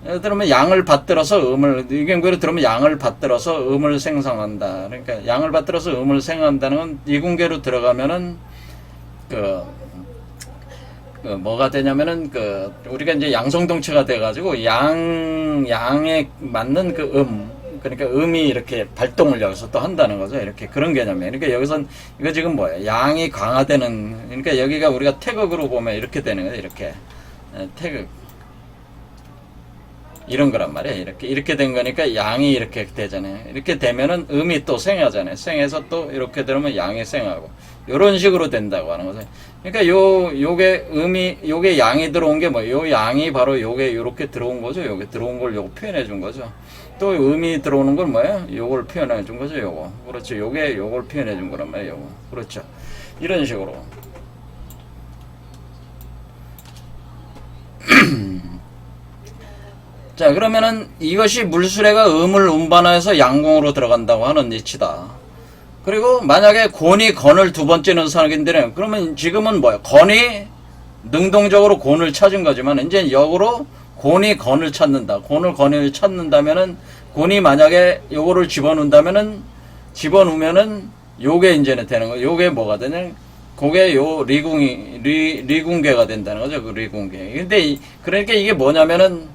예를 들면 양을 받들어서 이게 예를 들면 양을 받들어서 음을 생성한다. 그러니까 양을 받들어서 음을 생성한다는 건 이궁괴로 들어가면은 뭐가 되냐면은 우리가 이제 양성동체가 돼가지고 양에 맞는 그러니까 음이 이렇게 발동을 여기서 또 한다는 거죠. 이렇게 그런 개념이에요. 그러니까 여기선 이거 지금 뭐예요? 양이 강화되는, 그러니까 여기가 우리가 태극으로 보면 이렇게 되는 거예요. 이렇게 태극 이런 거란 말이에요. 이렇게 된 거니까 양이 이렇게 되잖아요. 이렇게 되면은 음이 또 생하잖아요. 생해서 또 이렇게 들으면 양이 생하고 요런 식으로 된다고 하는 거죠. 그러니까 요게 양이 들어온 게 요 양이 바로 요게 요렇게 들어온 거죠. 요게 들어온 걸 요거 표현해 준 거죠. 또 음이 들어오는 건 뭐예요? 요걸 표현해 준 거죠. 요거. 그렇죠. 요걸 표현해 준 거란 말이에요. 요거. 그렇죠. 이런 식으로. 자, 그러면은 이것이 물수레가 음을 운반해서 양궁으로 들어간다고 하는 이치다. 그리고 만약에 곤이 건을 두 번째 넣은 사람인데는, 그러면 지금은 뭐야? 건이 능동적으로 곤을 찾은 거지만, 이제 역으로 곤이 건을 찾는다. 건을 찾는다면은, 곤이 만약에 요거를 집어넣으면은, 요게 이제는 되는 거예요. 요게 뭐가 되냐? 그게 리궁괴가 된다는 거죠. 그 리궁괴. 근데, 그러니까 이게 뭐냐면은,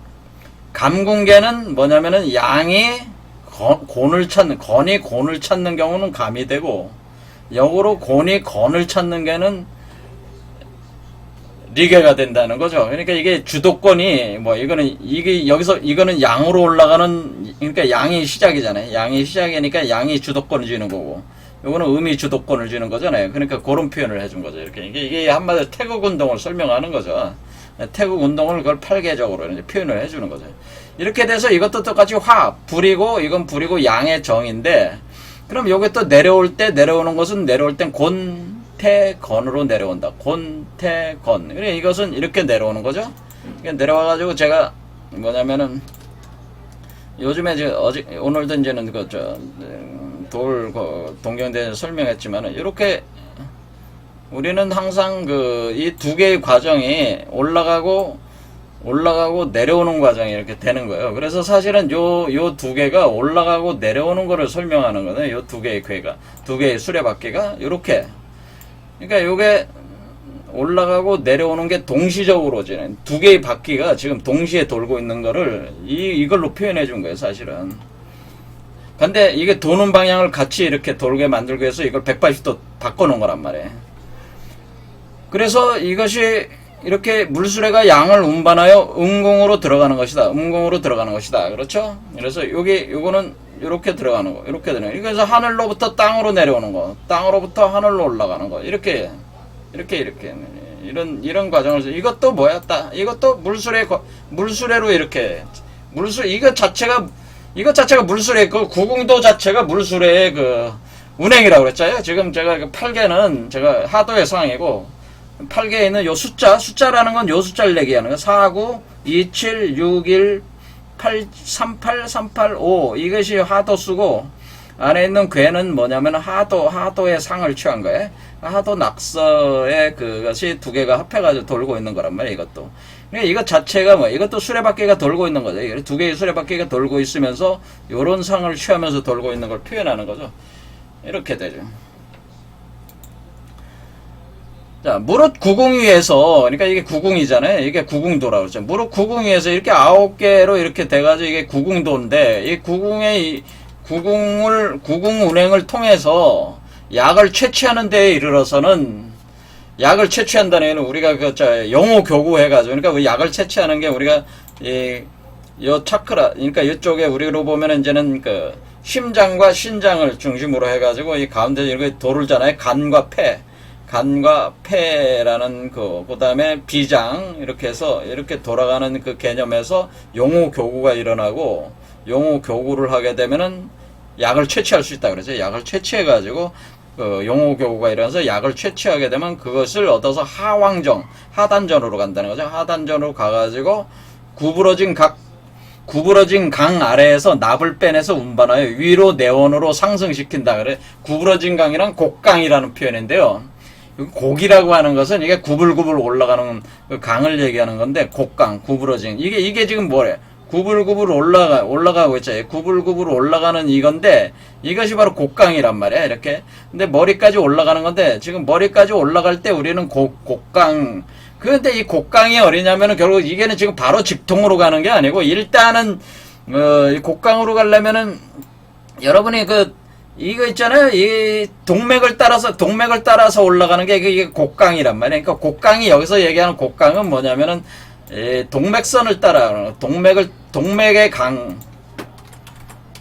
감궁괴는 뭐냐면은, 건이 곤을 찾는 경우는 감이 되고, 역으로 곤이 건을 찾는 게는 리괴가 된다는 거죠. 그러니까 이게 주도권이 이거는 양으로 올라가는, 그러니까 양이 시작이잖아요. 양이 시작이니까 양이 주도권을 쥐는 거고, 요거는 음이 주도권을 쥐는 거잖아요. 그러니까 그런 표현을 해준 거죠. 이게 한마디로 태극 운동을 설명하는 거죠. 태극 운동을 그걸 팔계적으로 이제 표현을 해주는 거죠. 이렇게 돼서 이것도 똑같이 불이고, 이건 불이고 양의 정인데, 그럼 요게 또 내려오는 것은 내려올 땐 곤태건으로 내려온다. 곤태건. 그래, 이것은 이렇게 내려오는 거죠. 내려와가지고 제가 뭐냐면은, 요즘에 오늘도 이제는 동경대에서 설명했지만은, 이렇게 우리는 항상 이 두 개의 과정이 올라가고 내려오는 과정이 이렇게 되는 거예요. 그래서 사실은 요 두 개가 올라가고 내려오는 거를 설명하는 거는 요 두 개의 궤가, 두 개의 수레바퀴가 요렇게. 그러니까 요게 올라가고 내려오는 게 동시적으로 두 개의 바퀴가 지금 동시에 돌고 있는 거를 이걸로 표현해 준 거예요, 사실은. 근데 이게 도는 방향을 같이 이렇게 돌게 만들기 위해서 이걸 180도 바꿔 놓은 거란 말이에요. 그래서 이것이 이렇게 물수레가 양을 운반하여 음궁으로 들어가는 것이다. 음궁으로 들어가는 것이다. 그렇죠? 그래서 요거는 이렇게 들어가는 거. 이렇게 되는 거. 그래서 하늘로부터 땅으로 내려오는 거. 땅으로부터 하늘로 올라가는 거. 이렇게. 이런 과정을, 이것도 뭐야? 이것도 물수레로 이렇게. 이것 자체가 물수레, 구궁도 자체가 물수레의 운행이라고 그랬잖아요. 지금 제가 8개는 제가 하도의 상이고, 8개에 있는 요 숫자라는 건 요 숫자를 얘기하는 거. 49, 27, 61, 38, 385. 이것이 하도수고, 안에 있는 궤는 뭐냐면 하도의 상을 취한 거예요. 하도 낙서의 그것이 두 개가 합해가지고 돌고 있는 거란 말이에요, 이것도. 그러니까 이것 자체가 이것도 수레바퀴가 돌고 있는 거죠. 두 개의 수레바퀴가 돌고 있으면서 요런 상을 취하면서 돌고 있는 걸 표현하는 거죠. 이렇게 되죠. 자, 무릇 구궁위에서, 그러니까 이게 구궁이잖아요. 이게 구궁도라고 그러죠. 무릇 구궁위에서 이렇게 9개로 이렇게 돼가지고 이게 구궁도인데, 이 구궁 운행을 통해서 약을 채취하는 데에 이르러서는, 약을 채취한다는 얘기는 우리가 영호교구 해가지고, 그러니까 약을 채취하는 게 우리가, 요 차크라, 그러니까 이쪽에 우리로 보면 이제는 심장과 신장을 중심으로 해가지고 이 가운데 이렇게 돌잖아요. 간과 폐라는 그 다음에 비장, 이렇게 해서 이렇게 돌아가는 그 개념에서 용호교구가 일어나고, 용호교구를 하게 되면은 약을 채취할 수 있다 그러죠. 약을 채취해가지고, 용호교구가 일어나서 약을 채취하게 되면 그것을 얻어서 하단전으로 간다는 거죠. 하단전으로 가가지고, 구부러진 강 아래에서 납을 빼내서 운반하여 위로 내원으로 상승시킨다 그래. 구부러진 강이란 곡강이라는 표현인데요. 곡이라고 하는 것은 이게 구불구불 올라가는 그 강을 얘기하는 건데, 곡강, 구부러진. 이게 지금 뭐래? 구불구불 올라가고 있죠. 구불구불 올라가는 이건데, 이것이 바로 곡강이란 말이야, 이렇게. 근데 머리까지 올라가는 건데, 지금 머리까지 올라갈 때 우리는 곡강. 그런데 이 곡강이 어디냐면은 결국 이게는 지금 바로 직통으로 가는 게 아니고, 일단은, 이 곡강으로 가려면은, 여러분이 이거 있잖아요. 이 동맥을 따라서 올라가는 게 이게 곡강이란 말이에요. 그러니까 곡강이, 여기서 얘기하는 곡강은 뭐냐면은, 동맥선을 따라, 동맥의 강,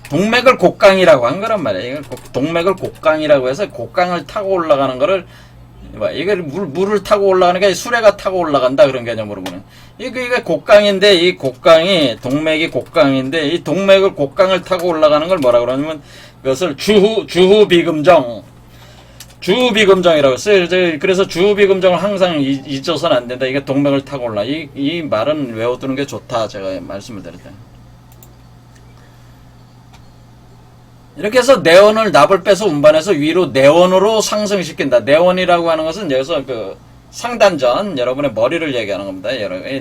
동맥을 곡강이라고 한 거란 말이에요. 동맥을 곡강이라고 해서 곡강을 타고 올라가는 거를, 이게 물을 타고 올라가는 게 수레가 타고 올라간다, 그런 개념으로 보는. 이게 곡강인데, 이 곡강이, 동맥이 곡강인데, 이 곡강을 타고 올라가는 걸 뭐라 그러냐면, 그것을 주후비금정이라고 써요. 그래서 주후비금정을 항상 잊어서는 안 된다. 이게 동맥을 타고 올라. 이 말은 외워두는 게 좋다. 제가 말씀을 드릴 때. 이렇게 해서 내원을 납을 빼서 운반해서 위로 내원으로 상승시킨다. 내원이라고 하는 것은 여기서 상단전, 여러분의 머리를 얘기하는 겁니다.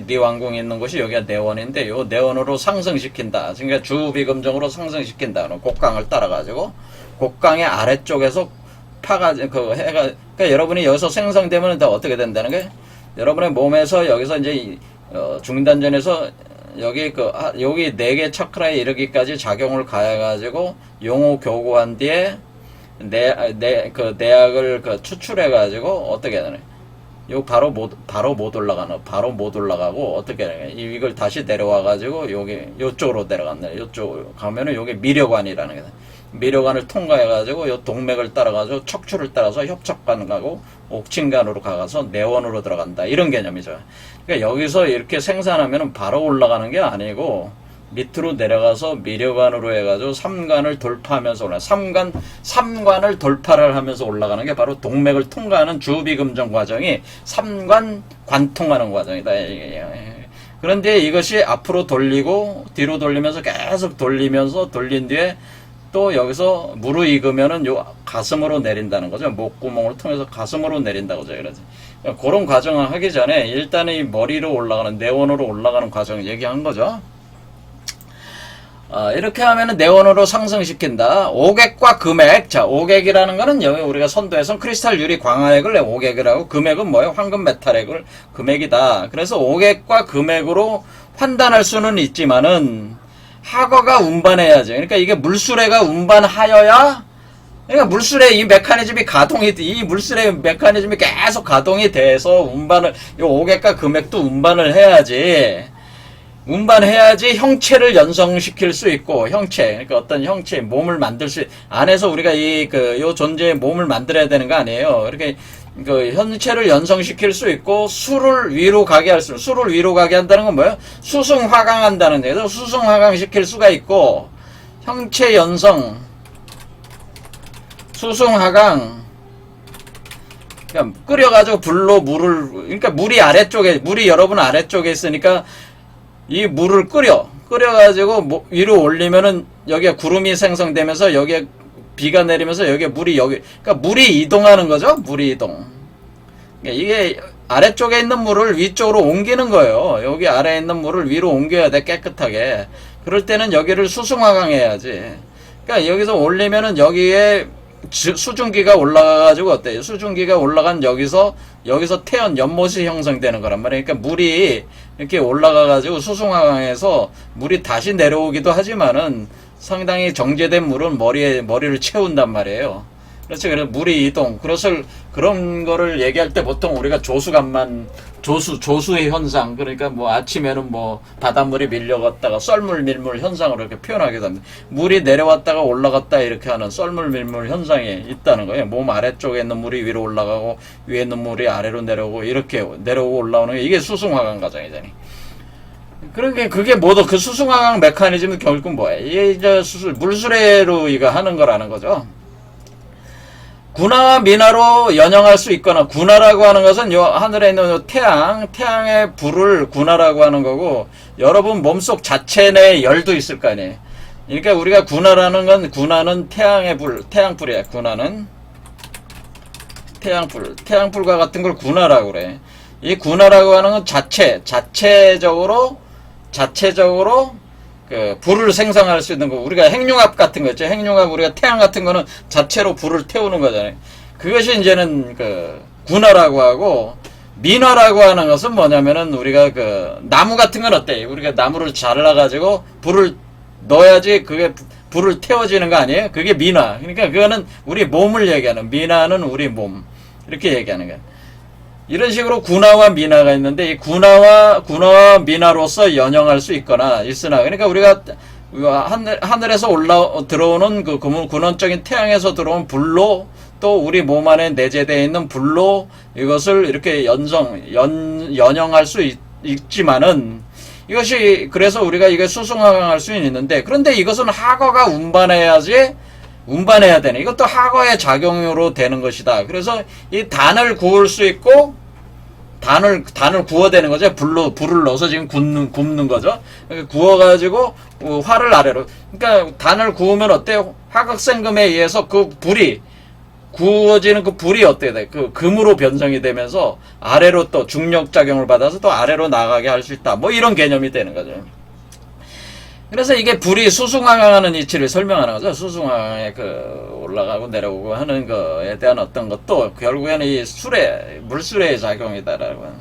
니왕궁이 있는 곳이 여기가 내원인데, 요 내원으로 상승시킨다. 그러니까 주비금정으로 상승시킨다. 곡강을 따라가지고, 곡강의 아래쪽에서 그러니까 여러분이 여기서 생성되면 어떻게 된다는 게, 여러분의 몸에서 여기서 이제, 중단전에서 여기 여기 4개 차크라에 이르기까지 작용을 가해가지고, 용호교구한 뒤에, 내약을 추출해가지고, 어떻게 되나. 바로 못 올라가고, 어떻게 하냐. 이걸 다시 내려와가지고, 요쪽으로 내려갔네. 요쪽으로 가면은 요게 미려관이라는 게. 미려관을 통과해가지고, 요 동맥을 따라가지고, 척추를 따라서 협착관 가고, 옥친관으로 가서 내원으로 들어간다. 이런 개념이죠. 그러니까 여기서 이렇게 생산하면은 바로 올라가는 게 아니고, 밑으로 내려가서 미려관으로 해가지고 삼관을 돌파하면서 삼관을 돌파를 하면서 올라가는 게 바로 동맥을 통과하는 주비금정 과정이 삼관 관통하는 과정이다. 그런데 이것이 앞으로 돌리고 뒤로 돌리면서 계속 돌린 뒤에 또 여기서 무르익으면은 요 가슴으로 내린다는 거죠. 목구멍을 통해서 가슴으로 내린다고 저 그러지. 그러니까 그런 과정을 하기 전에 일단 이 머리로 올라가는 내원으로 올라가는 과정을 얘기한 거죠. 이렇게 하면은 내원으로 상승시킨다. 오객과 금액. 자, 오객이라는 거는 여기 우리가 선도에서 크리스탈 유리 광화액을 오객이라고, 금액은 뭐예요? 황금 메탈액을 금액이다. 그래서 오객과 금액으로 판단할 수는 있지만은 하거가 운반해야죠. 그러니까 이게 물수레가 운반하여야, 그러니까 물수레 이 메커니즘이 이 물수레 메커니즘이 계속 가동이 돼서 운반을, 이 오객과 금액도 운반을 해야지. 운반해야지 형체를 연성시킬 수 있고, 형체, 그러니까 어떤 형체, 몸을 만들 수, 안에서 우리가 요 존재의 몸을 만들어야 되는 거 아니에요. 이렇게, 형체를 연성시킬 수 있고, 수를 위로 가게 한다는 건 뭐예요? 수승화강한다는 얘기죠. 수승화강시킬 수가 있고, 형체 연성, 수승화강, 그러니까 끓여가지고 불로 그러니까 물이 여러분 아래쪽에 있으니까, 이 물을 끓여가지고 위로 올리면은 여기에 구름이 생성되면서 여기에 비가 내리면서 여기에 그러니까 물이 이동하는 거죠. 물이 이동. 그러니까 이게 아래쪽에 있는 물을 위쪽으로 옮기는 거예요. 여기 아래에 있는 물을 위로 옮겨야 돼, 깨끗하게. 그럴 때는 여기를 수승화강해야지. 그러니까 여기서 올리면은 여기에 수증기가 올라가가지고 어때요? 수증기가 올라간 여기서 연못이 형성되는 거란 말이에요. 그러니까 물이 이렇게 올라가가지고 수승화강에서 물이 다시 내려오기도 하지만은 상당히 정제된 물은 머리를 채운단 말이에요. 그렇죠. 그래서 물이 이동. 그런 거를 얘기할 때 보통 우리가 조수의 현상. 그러니까 뭐 아침에는 뭐 바닷물이 밀려갔다가 썰물 밀물 현상으로 이렇게 표현하기도 합니다. 물이 내려왔다가 올라갔다 이렇게 하는 썰물 밀물 현상이 있다는 거예요. 몸 아래쪽에 있는 물이 위로 올라가고 위에 있는 물이 아래로 내려오고 이렇게 내려오고 올라오는 게 이게 수승화강 과정이잖아요. 그러니까 그게 뭐도 그 수승화강 메커니즘은 결국 뭐예요? 이게 이제 물수레로 이거 하는 거라는 거죠. 군화와 민화로 연영할 수 있거나, 군화라고 하는 것은 요 하늘에 있는 요 태양의 불을 군화라고 하는 거고, 여러분 몸속 자체 내에 열도 있을 거 아니에요. 그러니까 우리가 군화는 태양불이야. 군화는 태양불과 같은 걸 군화라고 그래. 이 군화라고 하는 건 자체적으로 불을 생성할 수 있는 거. 우리가 핵융합 같은 거 있죠. 핵융합, 우리가 태양 같은 거는 자체로 불을 태우는 거잖아요. 그것이 이제는 군화라고 하고, 민화라고 하는 것은 뭐냐면은 우리가 나무 같은 건 어때? 우리가 나무를 잘라가지고 불을 넣어야지 그게 불을 태워지는 거 아니에요? 그게 민화. 그러니까 그거는 우리 몸을 얘기하는, 민화는 우리 몸. 이렇게 얘기하는 거야. 이런 식으로 군화와 민화가 있는데, 이 군화와 민화로서 연영할 수 있으나, 그러니까 우리가 하늘에서 들어오는 근원적인 태양에서 들어온 불로, 또 우리 몸 안에 내재되어 있는 불로 이것을 이렇게 연영할 수 있지만은, 그래서 우리가 이게 수승화강할 수는 있는데, 그런데 이것은 하거가 운반해야 되네. 이것도 하거의 작용으로 되는 것이다. 그래서 이 단을 구울 수 있고, 단을 구워대는 거죠. 불을 넣어서 지금 굽는 거죠. 구워가지고 활을 아래로. 그러니까 단을 구우면 어때요? 화학생금에 의해서 구워지는 그 불이 어떻게 돼? 금으로 변성이 되면서 아래로 또 중력작용을 받아서 또 아래로 나가게 할 수 있다. 뭐 이런 개념이 되는 거죠. 그래서 이게 불이 수승화강하는 이치를 설명하는 거죠. 수승화강에 올라가고 내려오고 하는 거에 대한 어떤 것도 결국에는 이 물수레의 작용이다라고 하는.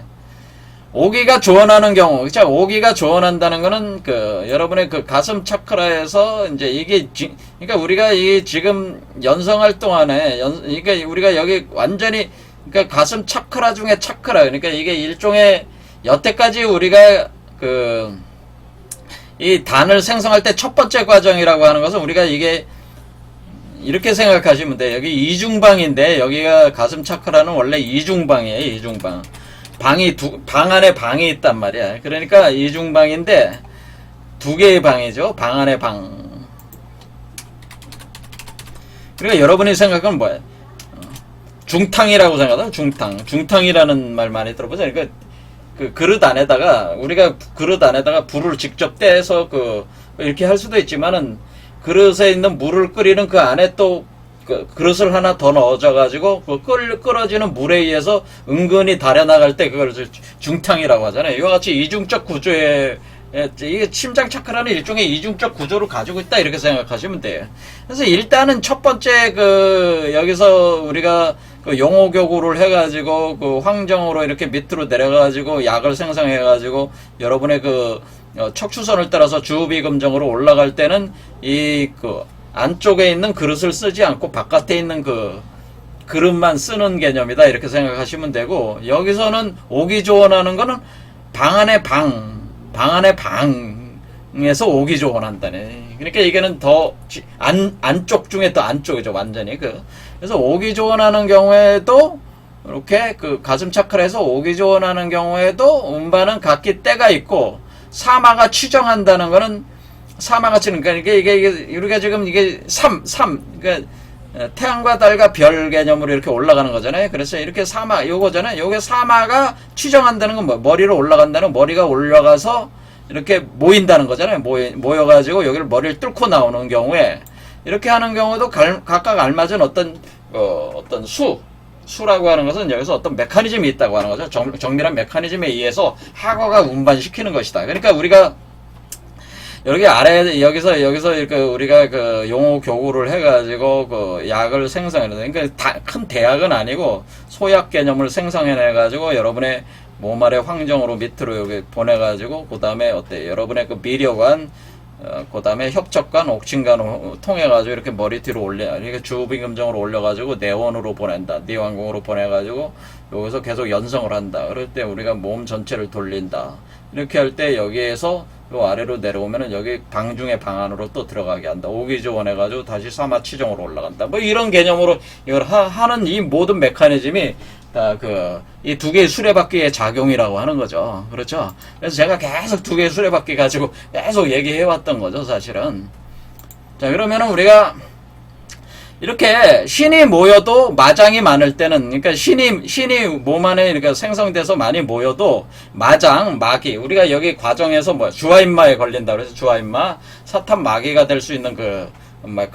오기가 조언하는 경우, 그쵸? 오기가 조언한다는 거는 여러분의 가슴 차크라에서 이제 그러니까 우리가 지금 연성할 동안에, 그러니까 우리가 여기 완전히, 그러니까 가슴 차크라 중에 차크라, 그러니까 이게 일종의 여태까지 우리가 이 단을 생성할 때 첫 번째 과정이라고 하는 것은 우리가 이게 이렇게 생각하시면 돼요. 여기 이중방인데, 여기가 가슴 차크라는 원래 이중방이에요. 이중방. 방 안에 방이 있단 말이야. 그러니까 이중방인데 두 개의 방이죠. 방 안에 방. 그러니까 여러분이 생각하면 뭐야? 중탕이라고 생각하죠. 중탕이라는 말 많이 들어보죠. 그러니까 우리가 그릇 안에다가 불을 직접 떼서 이렇게 할 수도 있지만은 그릇에 있는 물을 끓이는 그 안에 또 그 그릇을 하나 더 넣어줘가지고 그 끓어지는 물에 의해서 은근히 달여나갈 때 그걸 중탕이라고 하잖아요. 이와 같이 이중적 구조의 이게 심장 차크라는 일종의 이중적 구조를 가지고 있다 이렇게 생각하시면 돼요. 그래서 일단은 첫 번째 그 여기서 우리가 그 용호교구를 해가지고 그 황정으로 이렇게 밑으로 내려가지고 약을 생성해가지고 여러분의 그 척추선을 따라서 주비금정으로 올라갈 때는 이 그 안쪽에 있는 그릇을 쓰지 않고 바깥에 있는 그 그릇만 쓰는 개념이다 이렇게 생각하시면 되고, 여기서는 오기조원하는 거는 방 안에 안에 방에서 오기조원한다네. 그러니까 이게는 더 안쪽 중에 더 안쪽이죠 완전히. 그래서 오기조원하는 경우에도 이렇게 그 가슴 차크라에서 오기조원하는 경우에도 음반은 각기 때가 있고, 사마가 취정한다는 거는 사마가 치는, 그러니까 이게 우리가 지금 이게 그러니까 태양과 달과 별 개념으로 이렇게 올라가는 거잖아요. 그래서 이렇게 사마 요거잖아요. 요게 사마가 취정한다는 건 뭐 머리로 올라간다는, 머리가 올라가서 이렇게 모인다는 거잖아요. 모여가지고 여기를 머리를 뚫고 나오는 경우에, 이렇게 하는 경우도 각각 알맞은 어떤 수라고 하는 것은 여기서 어떤 메커니즘이 있다고 하는 거죠. 정밀한 메커니즘에 의해서 하거가 운반시키는 것이다. 그러니까 우리가 여기 아래 여기서 이렇게 우리가 그 용호 교구를 해가지고 그 약을 생성해내. 그러니까 큰 대약은 아니고 소약 개념을 생성해내가지고 여러분의 몸 아래 황정으로 밑으로 여기 보내가지고 그 다음에 여러분의 그 미려관, 그 다음에 협적관, 옥친관을 통해가지고 이렇게 머리 뒤로 이렇게 주비금정으로 올려가지고 내원으로 보낸다. 니왕궁으로 보내가지고 여기서 계속 연성을 한다. 그럴 때 우리가 몸 전체를 돌린다. 이렇게 할 때 여기에서 요 아래로 내려오면은 여기 방 중에 방 안으로 또 들어가게 한다. 오기조원 해가지고 다시 사마치정으로 올라간다. 뭐 이런 개념으로 이걸 하는 이 모든 메커니즘이 다 이 두 개의 수레바퀴의 작용이라고 하는 거죠. 그렇죠? 그래서 제가 계속 두 개의 수레바퀴 가지고 계속 얘기해 왔던 거죠, 사실은. 자, 그러면은 우리가 이렇게 신이 모여도 마장이 많을 때는, 그러니까 신이 몸 안에 이렇게 생성돼서 많이 모여도 마장, 마귀, 우리가 여기 과정에서 뭐 주화인마에 걸린다 그래서 주화인마, 사탄 마귀가 될 수 있는 그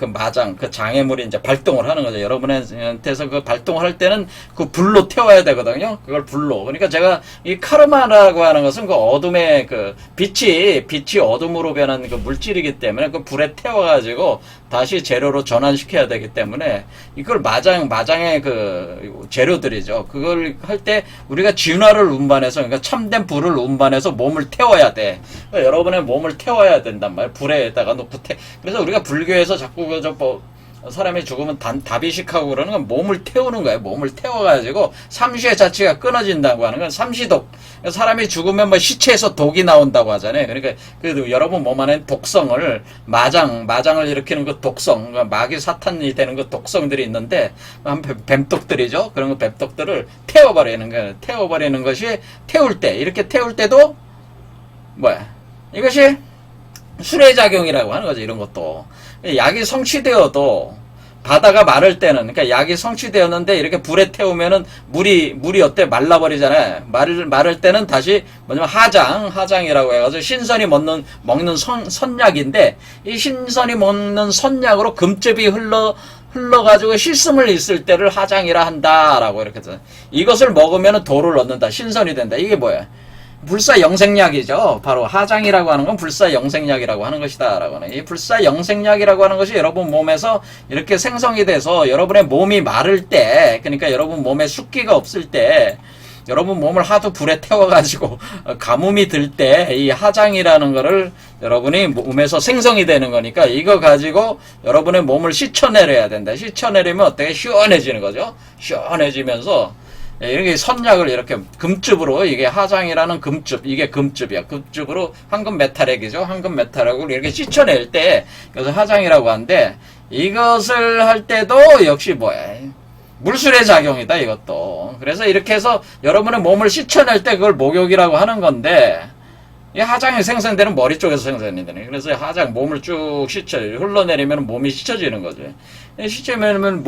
마장, 그 장애물이 이제 발동을 하는 거죠. 여러분한테서 그 발동을 할 때는 그 불로 태워야 되거든요. 그걸 불로. 그러니까 제가 이 카르마라고 하는 것은 그 어둠의 그 빛이 어둠으로 변한 그 물질이기 때문에 그 불에 태워가지고 다시 재료로 전환시켜야 되기 때문에 이걸 마장의 그 재료들이죠. 그걸 할 때 우리가 진화를 운반해서, 그러니까 참된 불을 운반해서 몸을 태워야 돼. 그러니까 여러분의 몸을 태워야 된단 말이에요. 불에다가 놓고 그래서 우리가 불교에서 자꾸 사람이 죽으면 다비식하고 그러는 건 몸을 태우는 거예요. 몸을 태워가지고 삼시의 자체가 끊어진다고 하는 건 삼시독. 사람이 죽으면 뭐 시체에서 독이 나온다고 하잖아요. 그러니까 그 여러분 몸 안에 독성을 마장을 일으키는 그 독성, 그러니까 마귀 사탄이 되는 그 독성들이 있는데 뱀독들이죠. 그런 그 뱀독들을 태워버리는 거예요. 태워버리는 것이 이렇게 태울 때도 이것이 수레작용이라고 하는 거죠. 이런 것도. 약이 성취되어도 바다가 마를 때는, 그러니까 약이 성취되었는데 이렇게 불에 태우면은 물이 말라버리잖아요. 마를 때는 다시 하장이라고 해가지고 신선이 먹는 선약인데, 이 신선이 먹는 선약으로 금즙이 흘러가지고 실씀을 있을 때를 하장이라 한다라고 이렇게 해서, 이것을 먹으면은 도를 얻는다. 신선이 된다. 이게 뭐야? 불사영생약이죠. 바로 하장이라고 하는 건 불사영생약이라고 하는 것이다 라고 하는, 이 불사영생약이라고 하는 것이 여러분 몸에서 이렇게 생성이 돼서 여러분의 몸이 마를 때, 그러니까 여러분 몸에 숫기가 없을 때, 여러분 몸을 하도 불에 태워가지고 가뭄이 들 때 이 하장이라는 거를 여러분이 몸에서 생성이 되는 거니까, 이거 가지고 여러분의 몸을 씻어내려야 된다. 씻어내리면 어떻게 시원해지는 거죠. 시원해지면서 이렇게 선약을 이렇게 금즙으로, 이게 하장이라는 금즙, 이게 금즙이야. 금즙으로 황금 메탈액이죠. 황금 메탈액을 이렇게 씻어낼 때, 그래서 하장이라고 하는데, 이것을 할 때도 역시 물술의 작용이다, 이것도. 그래서 이렇게 해서 여러분의 몸을 씻어낼 때 그걸 목욕이라고 하는 건데, 이 하장이 생성되는 머리 쪽에서 생성이 되네. 그래서 하장, 몸을 쭉 흘러내리면 몸이 씻어지는 거죠. 씻으면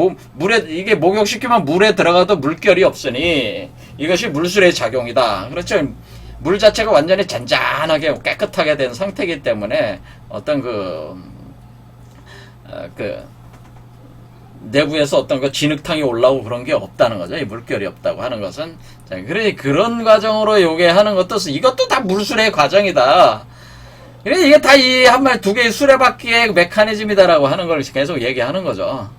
이게 목욕시키면 물에 들어가도 물결이 없으니 이것이 물술의 작용이다. 그렇죠. 물 자체가 완전히 잔잔하게 깨끗하게 된 상태이기 때문에 어떤 그 내부에서 어떤 거 진흙탕이 올라오고 그런 게 없다는 거죠. 이 물결이 없다고 하는 것은. 자, 그래 그런 과정으로 요게 하는 것도 이것도 다 물수레의 과정이다. 그래 이게 다 이 한 말 두 개의 수레바퀴의 메커니즘이다라고 하는 걸 계속 얘기하는 거죠.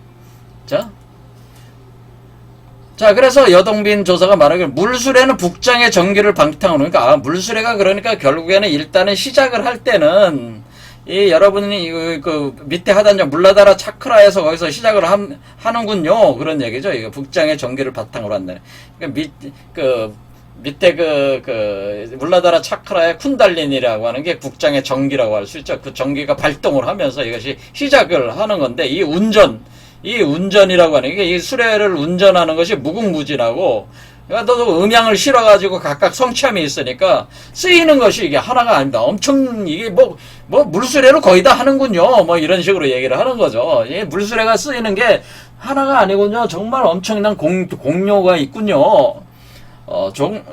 자, 그래서 여동빈 조사가 말하길 물수레는 북장의 전기를 방탕으로, 그러니까 물수레가 그러니까 결국에는 일단은 시작을 할 때는 이 여러분이 그 밑에 하단장 물라다라 차크라에서 거기서 시작을 하는군요. 그런 얘기죠. 이거 북장의 전기를 바탕으로 한다. 그러니까 밑에 물라다라 차크라의 쿤달린이라고 하는 게 북장의 전기라고 할 수 있죠. 그 전기가 발동을 하면서 이것이 시작을 하는 건데, 이 운전이라고 하는 게 이 수레를 운전하는 것이 무궁무진하고, 그러니까 또 음향을 실어가지고 각각 성취함이 있으니까 쓰이는 것이 이게 하나가 아닙니다. 엄청 이게 뭐 물수레로 거의 다 하는군요. 뭐 이런 식으로 얘기를 하는 거죠. 이 물수레가 쓰이는 게 하나가 아니군요. 정말 엄청난 공료가 있군요.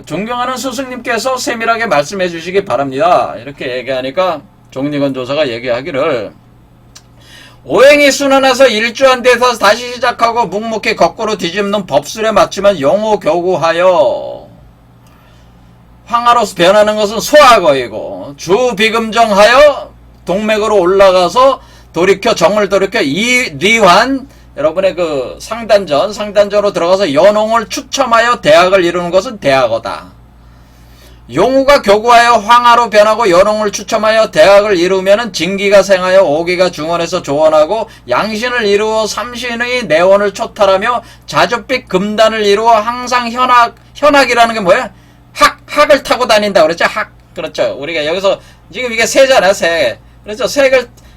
존경하는 스승님께서 세밀하게 말씀해 주시기 바랍니다. 이렇게 얘기하니까 종리건 조사가 얘기하기를, 오행이 순환해서 일주한 데서 다시 시작하고 묵묵히 거꾸로 뒤집는 법술에 맞추면 용호교구하여 황하로 변하는 것은 소화거이고, 주비금정하여 동맥으로 올라가서 정을 돌이켜 이리환, 여러분의 그 상단전으로 들어가서 연홍을 추첨하여 대학을 이루는 것은 대학어다. 용우가 교구하여 황하로 변하고 연홍을 추첨하여 대학을 이루면은 진기가 생하여 오기가 중원에서 조원하고 양신을 이루어 삼신의 내원을 초탈하며 자주빛 금단을 이루어 항상 현학이라는 게 뭐야? 학을 타고 다닌다 그랬죠? 그렇죠. 우리가 여기서 지금 이게 새잖아요, 새. 그렇죠.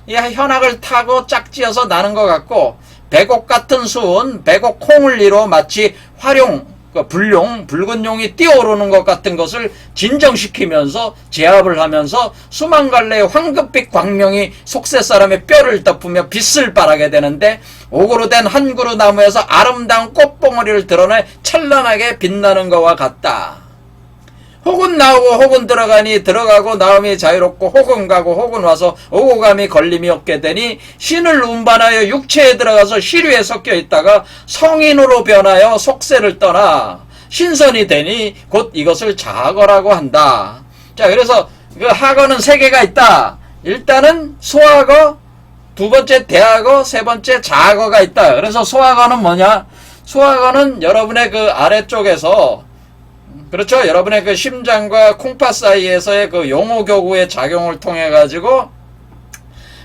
현학을 타고 짝지어서 나는 것 같고, 백옥 같은 수은 백옥 콩을 이루어 마치 붉은 용이 뛰어오르는 것 같은 것을 진정시키면서 제압을 하면서 수만 갈래의 황금빛 광명이 속세 사람의 뼈를 덮으며 빛을 발하게 되는데, 옥으로 된 한 그루 나무에서 아름다운 꽃봉오리를 드러내 찬란하게 빛나는 것과 같다. 혹은 나오고 혹은 들어가고 나옴이 자유롭고 혹은 가고 혹은 와서 오고 감이 걸림이 없게 되니, 신을 운반하여 육체에 들어가서 시류에 섞여 있다가 성인으로 변하여 속세를 떠나 신선이 되니 곧 이것을 자거라고 한다. 자, 그래서 그 학어는 세 개가 있다. 일단은 소학어, 두 번째 대학어, 세 번째 자학어가 있다. 그래서 소학어는 뭐냐? 소학어는 여러분의 그 아래쪽에서, 그렇죠. 여러분의 그 심장과 콩팥 사이에서의 그 용호교구의 작용을 통해 가지고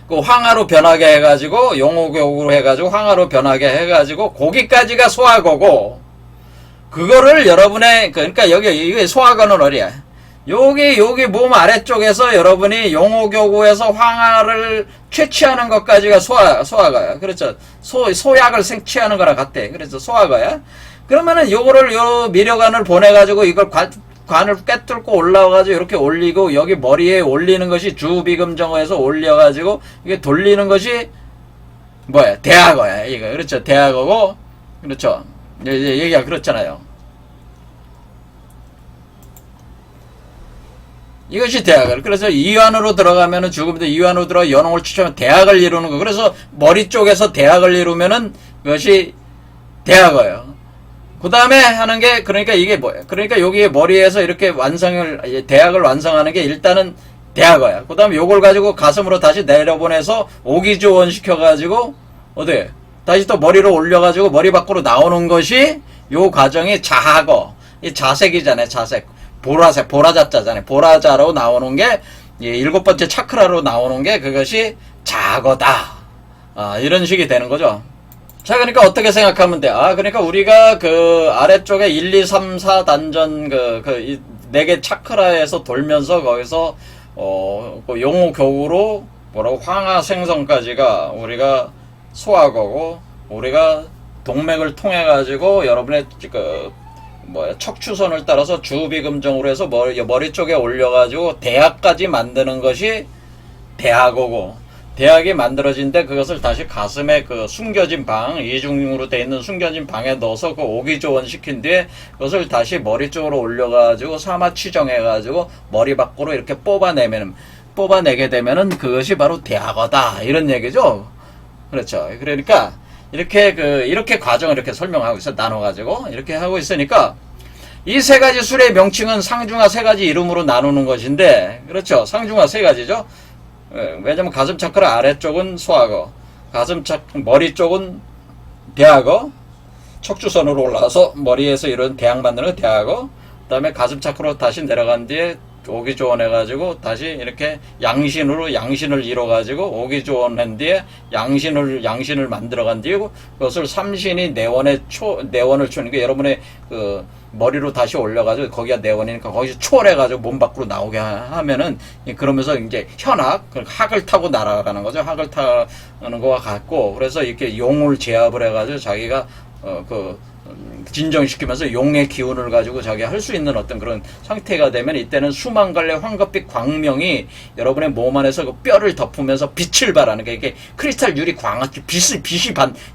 그 황하로 변하게 해가지고, 용호교구로 해가지고 황하로 변하게 해가지고 거기까지가 소학어고, 그거를 여러분의 그러니까 이게 소학어는 어디야? 여기 몸 아래쪽에서 여러분이 용호교구에서 황하를 채취하는 것까지가 소학어야. 그렇죠. 소약을 생취하는 거랑 같대. 그래서 소학어야. 그러면은 요거를 요 미려관을 보내가지고 이걸 관을 꿰뚫고 올라와가지고 이렇게 올리고, 여기 머리에 올리는 것이 주비금정어에서 올려가지고 이게 돌리는 것이 뭐야? 대학어야. 이거. 그렇죠. 대학어고, 그렇죠. 얘기가 그렇잖아요. 이것이 대학을. 그래서 이완으로 들어가면은 죽음도 이완으로 들어가 연홍을 추첨하면 대학을 이루는 거. 그래서 머리 쪽에서 대학을 이루면은 그것이 대학어예요. 그 다음에 하는 게, 그러니까 이게 뭐야? 그러니까 여기에 머리에서 이렇게 대학을 완성하는 게 일단은 대학어야. 그 다음에 요걸 가지고 가슴으로 다시 내려보내서 오기조원 시켜가지고, 다시 또 머리로 올려가지고 머리 밖으로 나오는 것이 요 과정이 자학어. 이 자색이잖아요, 자색. 보라자자잖아요. 보라자로 나오는 게, 일곱 번째 차크라로 나오는 게 그것이 자거다. 이런 식이 되는 거죠. 자, 그러니까 어떻게 생각하면 돼? 그러니까 우리가 그 아래쪽에 1, 2, 3, 4 단전 이 4개 차크라에서 돌면서 거기서 그 용호교구로 황하 생성까지가 우리가 소학어고, 우리가 동맥을 통해 가지고 여러분의 척추선을 따라서 주비금정으로 해서 머리 쪽에 올려 가지고 대학까지 만드는 것이 대학어고, 대학이 만들어진데 그것을 다시 가슴에 그 숨겨진 이중으로 되어 있는 숨겨진 방에 넣어서 그 오기조원 시킨 뒤에 그것을 다시 머리 쪽으로 올려가지고 사마취정해가지고 머리 밖으로 이렇게 뽑아내게 되면은 그것이 바로 대학어다. 이런 얘기죠. 그렇죠. 그러니까 이렇게 과정을 이렇게 설명하고 있어. 나눠가지고 이렇게 하고 있으니까 이 세 가지 술의 명칭은 상중하 세 가지 이름으로 나누는 것인데, 그렇죠. 상중하 세 가지죠. 왜냐면 가슴 차크라 아래쪽은 소하고, 머리 쪽은 대하고, 척추선으로 올라가서 머리에서 이런 대항 만드는 거 대하고, 그 다음에 가슴 차크로 다시 내려간 뒤에 오기조원 해가지고 다시 이렇게 양신을 이뤄가지고 오기조원 뒤에 양신을 만들어간 뒤에 그것을 삼신이 내원을 추니까 여러분의 그 머리로 다시 올려가지고 거기가 내원이니까 거기서 초월해가지고 몸 밖으로 나오게 하면은 그러면서 이제 학을 타고 날아가는 거죠. 학을 타는 거와 같고, 그래서 이렇게 용을 제압을 해가지고 자기가 진정시키면서 용의 기운을 가지고 자기가 할 수 있는 어떤 그런 상태가 되면 이때는 수만 갈래 황급빛 광명이 여러분의 몸 안에서 그 뼈를 덮으면서 빛을 발하는 게 이게 크리스탈 유리 광학기 빛이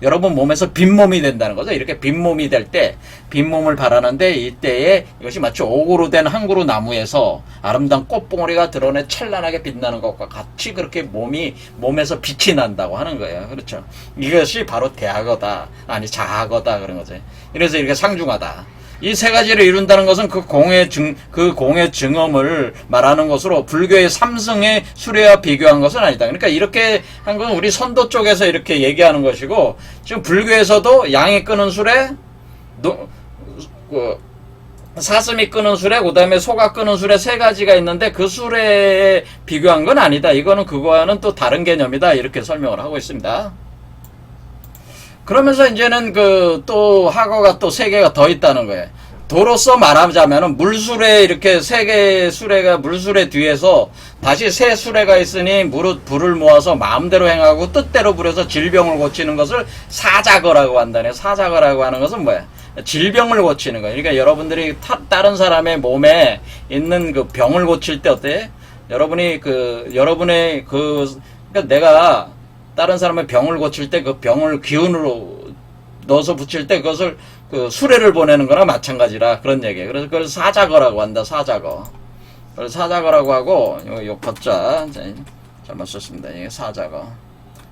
여러분 몸에서 빈몸이 된다는 거죠. 이렇게 빈몸이 될 때 빈몸을 발하는데 이때에 이것이 마치 옥으로 된 항구루 나무에서 아름다운 꽃봉오리가 드러내 찬란하게 빛나는 것과 같이 그렇게 몸에서 빛이 난다고 하는 거예요. 그렇죠. 이것이 바로 대학어다. 아니 자학어다 그런 거죠. 이래서 이렇게 상중하다. 이 세 가지를 이룬다는 것은 그 공의 증엄을 말하는 것으로 불교의 삼승의 수레와 비교한 것은 아니다. 그러니까 이렇게 한 건 우리 선도 쪽에서 이렇게 얘기하는 것이고, 지금 불교에서도 양이 끄는 수레, 사슴이 끄는 수레, 그 다음에 소가 끄는 수레 세 가지가 있는데 그 수레에 비교한 건 아니다. 이거는 그거와는 또 다른 개념이다. 이렇게 설명을 하고 있습니다. 그러면서 이제는 또 학어가 또 세 개가 더 있다는 거예요. 도로서 말하자면은 물수레 이렇게 세 개의 수레가 물수레 뒤에서 다시 세 수레가 있으니 불을 모아서 마음대로 행하고 뜻대로 부려서 질병을 고치는 것을 사자거라고 한다네. 사자거라고 하는 것은 뭐야? 질병을 고치는 거예요. 그러니까 여러분들이 다른 사람의 몸에 있는 그 병을 고칠 때 어때? 그러니까 내가 다른 사람의 병을 고칠 때 그 병을 기운으로 넣어서 붙일 때 그것을 수레를 보내는 거나 마찬가지라 그런 얘기예요. 그래서 그걸 사자거라고 한다. 사자거. 그걸 사자거라고 하고 요 거자 잘못 썼습니다. 이게 사자거.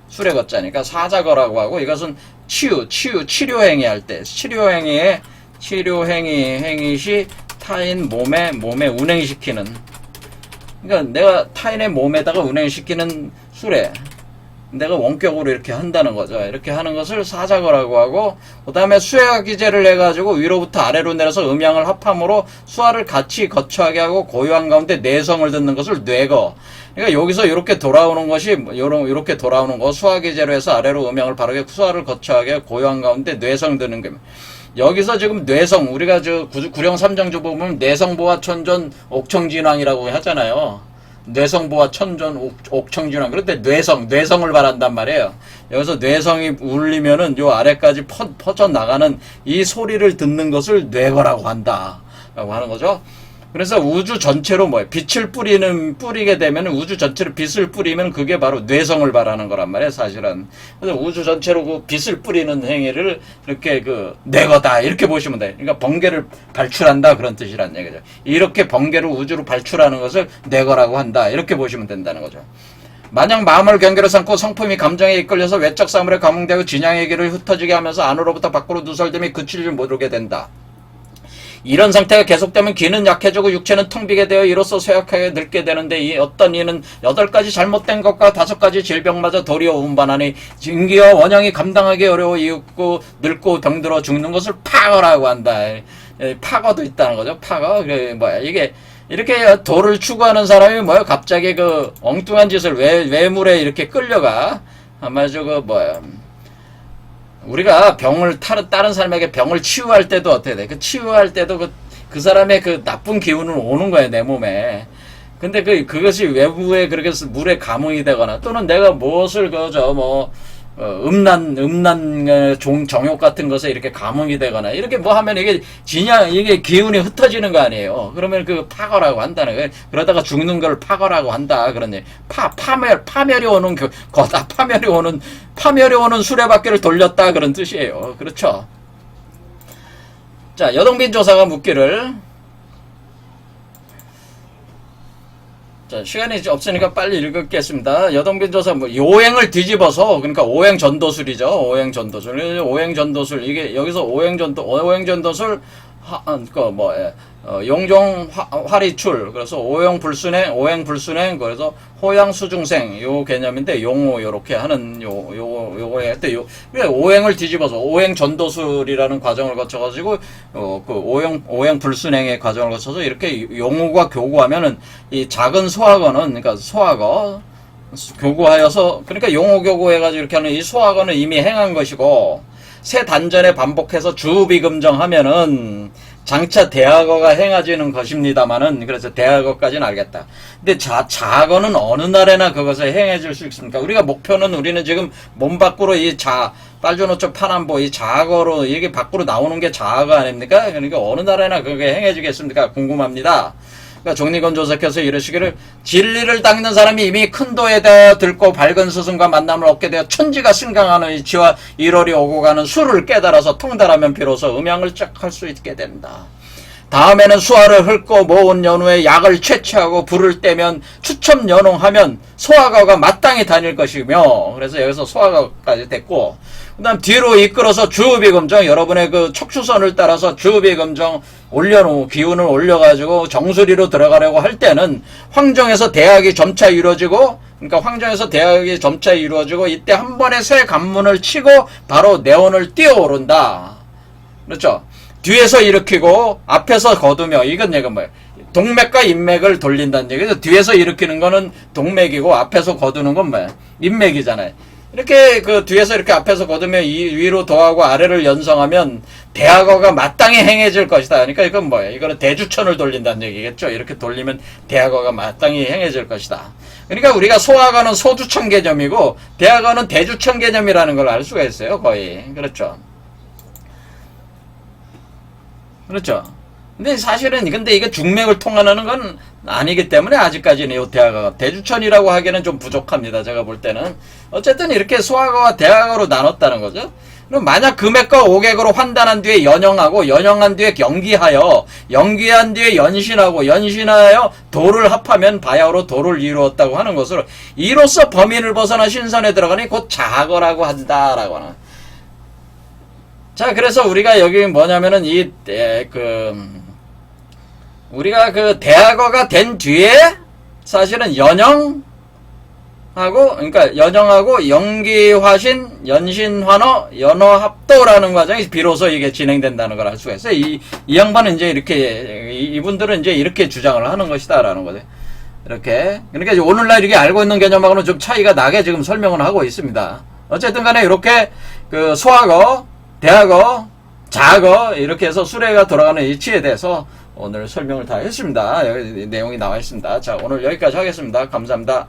수레 거자니까 사자거라고 하고, 이것은 치료행위 할 때 치료행위 시 타인 몸에 운행시키는, 그러니까 내가 타인의 몸에다가 운행시키는 수레, 내가 원격으로 이렇게 한다는 거죠. 이렇게 하는 것을 사자거라고 하고, 그 다음에 수혜와 기제를 해가지고 위로부터 아래로 내려서 음양을 합함으로 수화를 같이 거처하게 하고 고요한 가운데 내성을 듣는 것을 뇌거. 그러니까 여기서 이렇게 돌아오는 것이 이렇게 돌아오는 거, 수화 기제로 해서 아래로 음양을 바르게 수화를 거처하게 고요한 가운데 뇌성 듣는 겁니다. 여기서 지금 뇌성, 우리가 구령 삼정주 보면 내성보화 천존 옥청진왕이라고 하잖아요. 뇌성보화 천존 옥청진왕. 그런데 뇌성을 바란단 말이에요. 여기서 뇌성이 울리면은 요 아래까지 퍼져 나가는 이 소리를 듣는 것을 뇌거라고 한다 라고 하는 거죠. 그래서 우주 전체로 빛을 뿌리게 되면, 우주 전체로 빛을 뿌리면 그게 바로 뇌성을 바라는 거란 말이에요, 사실은. 그래서 우주 전체로 그 빛을 뿌리는 행위를 이렇게 뇌거다, 이렇게 보시면 돼요. 그러니까 번개를 발출한다, 그런 뜻이란 얘기죠. 이렇게 번개를 우주로 발출하는 것을 뇌거라고 한다, 이렇게 보시면 된다는 거죠. 만약 마음을 경계로 삼고 성품이 감정에 이끌려서 외적 사물에 감흥되고 진양의 길을 흩어지게 하면서 안으로부터 밖으로 누설됨이 그칠 줄 모르게 된다. 이런 상태가 계속되면 기는 약해지고 육체는 텅 비게 되어 이로써 쇠약하게 늙게 되는데, 어떤 이는 8가지 잘못된 것과 5가지 질병마저 도리어 운반하니 증기와 원형이 감당하기 어려워 이윽고 늙고 병들어 죽는 것을 파거라고 한다. 파거도 있다는 거죠. 파거. 이게 이렇게 도를 추구하는 사람이 갑자기 엉뚱한 짓을 외물에 이렇게 끌려가. 아마 우리가 다른 사람에게 병을 치유할 때도 어떻게 돼? 치유할 때도 그 사람의 나쁜 기운은 오는 거예요, 내 몸에. 근데 그것이 외부에 그렇게 물에 감흥이 되거나, 또는 내가 무엇을 정욕 같은 것에 이렇게 감흥이 되거나, 이렇게 하면 이게 기운이 흩어지는 거 아니에요. 그러면 파거라고 한다는 거예요. 그러다가 죽는 걸 파거라고 한다. 그런 얘기. 파멸이 오는 수레바퀴를 돌렸다. 그런 뜻이에요. 그렇죠. 자, 여동빈 조사가 묻기를, 자, 시간이 없으니까 빨리 읽겠습니다. 여동빈조사 뭐 요행을 뒤집어서 그러니까 오행전도술이죠. 오행전도술. 오행전도술 이게 여기서 오행전도술 그뭐 용종 화리출 그래서 오행불순행 그래서 호양수중생 요 개념인데 용호 요렇게 하는 요거에 때 오행을 뒤집어서 오행전도술이라는 과정을 거쳐가지고 그 오행불순행의 과정을 거쳐서 이렇게 용호가 교구하면은 이 작은 소학어는 그러니까 소학어 교구하여서 그러니까 용호 교구해가지고 이렇게 하는 이 소학어는 이미 행한 것이고 세 단전에 반복해서 주비금정하면은 장차 대학어가 행해지는 것입니다만은 그래서 대학어까지는 알겠다. 근데 자학어는 어느 날에나 그것을 행해질 수 있습니까? 우리가 목표는 우리는 지금 몸 밖으로 이 빨주노초 파남보 이 자학어로 이게 밖으로 나오는 게 자학어 아닙니까? 그러니까 어느 날에나 그게 행해지겠습니까? 궁금합니다. 그러니까 종리건 조사께서 이러시기를 진리를 닦는 사람이 이미 큰 도에 대하여 들고 밝은 스승과 만남을 얻게 되어 천지가 승강하는 이치와 1월이 오고 가는 수를 깨달아서 통달하면 비로소 음양을 쫙 할 수 있게 된다. 다음에는 수화를 훑고 모은 연후에 약을 채취하고 불을 떼면 추첨 연홍하면 소화가가 마땅히 다닐 것이며 그래서 여기서 소화가까지 됐고 그 다음 뒤로 이끌어서 주비금정 여러분의 그 척추선을 따라서 주비금정 올려놓고 기운을 올려가지고 정수리로 들어가려고 할 때는 황정에서 대학이 점차 이루어지고 그러니까 황정에서 대학이 점차 이루어지고 이때 한 번에 새 관문을 치고 바로 내원을 뛰어오른다. 그렇죠? 뒤에서 일으키고 앞에서 거두며 이건 얘가 뭐예요? 동맥과 인맥을 돌린다는 얘기죠. 뒤에서 일으키는 거는 동맥이고 앞에서 거두는 건 뭐예요? 인맥이잖아요. 이렇게 그 뒤에서 이렇게 앞에서 거두며 이 위로 더하고 아래를 연성하면 대학어가 마땅히 행해질 것이다. 그러니까 이건 뭐예요? 이거는 대주천을 돌린다는 얘기겠죠. 이렇게 돌리면 대학어가 마땅히 행해질 것이다. 그러니까 우리가 소학어는 소주천 개념이고 대학어는 대주천 개념이라는 걸 알 수가 있어요. 거의. 그렇죠. 그렇죠. 근데 사실은 근데 이게 중맥을 통하는 건 아니기 때문에 아직까지는 이 대학어가 대주천이라고 하기에는 좀 부족합니다. 제가 볼 때는 어쨌든 이렇게 소학어와 대학어로 나눴다는 거죠. 그럼 만약 금액과 오객으로 환단한 뒤에 연영하고 연영한 뒤에 연기한 뒤에 연신하여 도를 합하면 바야흐로 도를 이루었다고 하는 것으로 이로써 범인을 벗어나 신선에 들어가니 곧 자학어라고 한다라고 하는. 자, 그래서 우리가 여기 뭐냐면은 우리가 그 대학어가 된 뒤에 사실은 그러니까 연영하고 연기화신, 연신환어, 연어합도라는 과정이 비로소 이게 진행된다는 걸 알 수가 있어요. 이 양반은 이제 이렇게, 이분들은 이제 이렇게 주장을 하는 것이다라는 거죠. 이렇게. 그러니까 이제 오늘날 이렇게 알고 있는 개념하고는 좀 차이가 나게 지금 설명을 하고 있습니다. 어쨌든 간에 이렇게 그 소학어, 대학어, 자학어 이렇게 해서 수레가 돌아가는 이치에 대해서 오늘 설명을 다 했습니다. 여기 내용이 나와 있습니다. 자, 오늘 여기까지 하겠습니다. 감사합니다.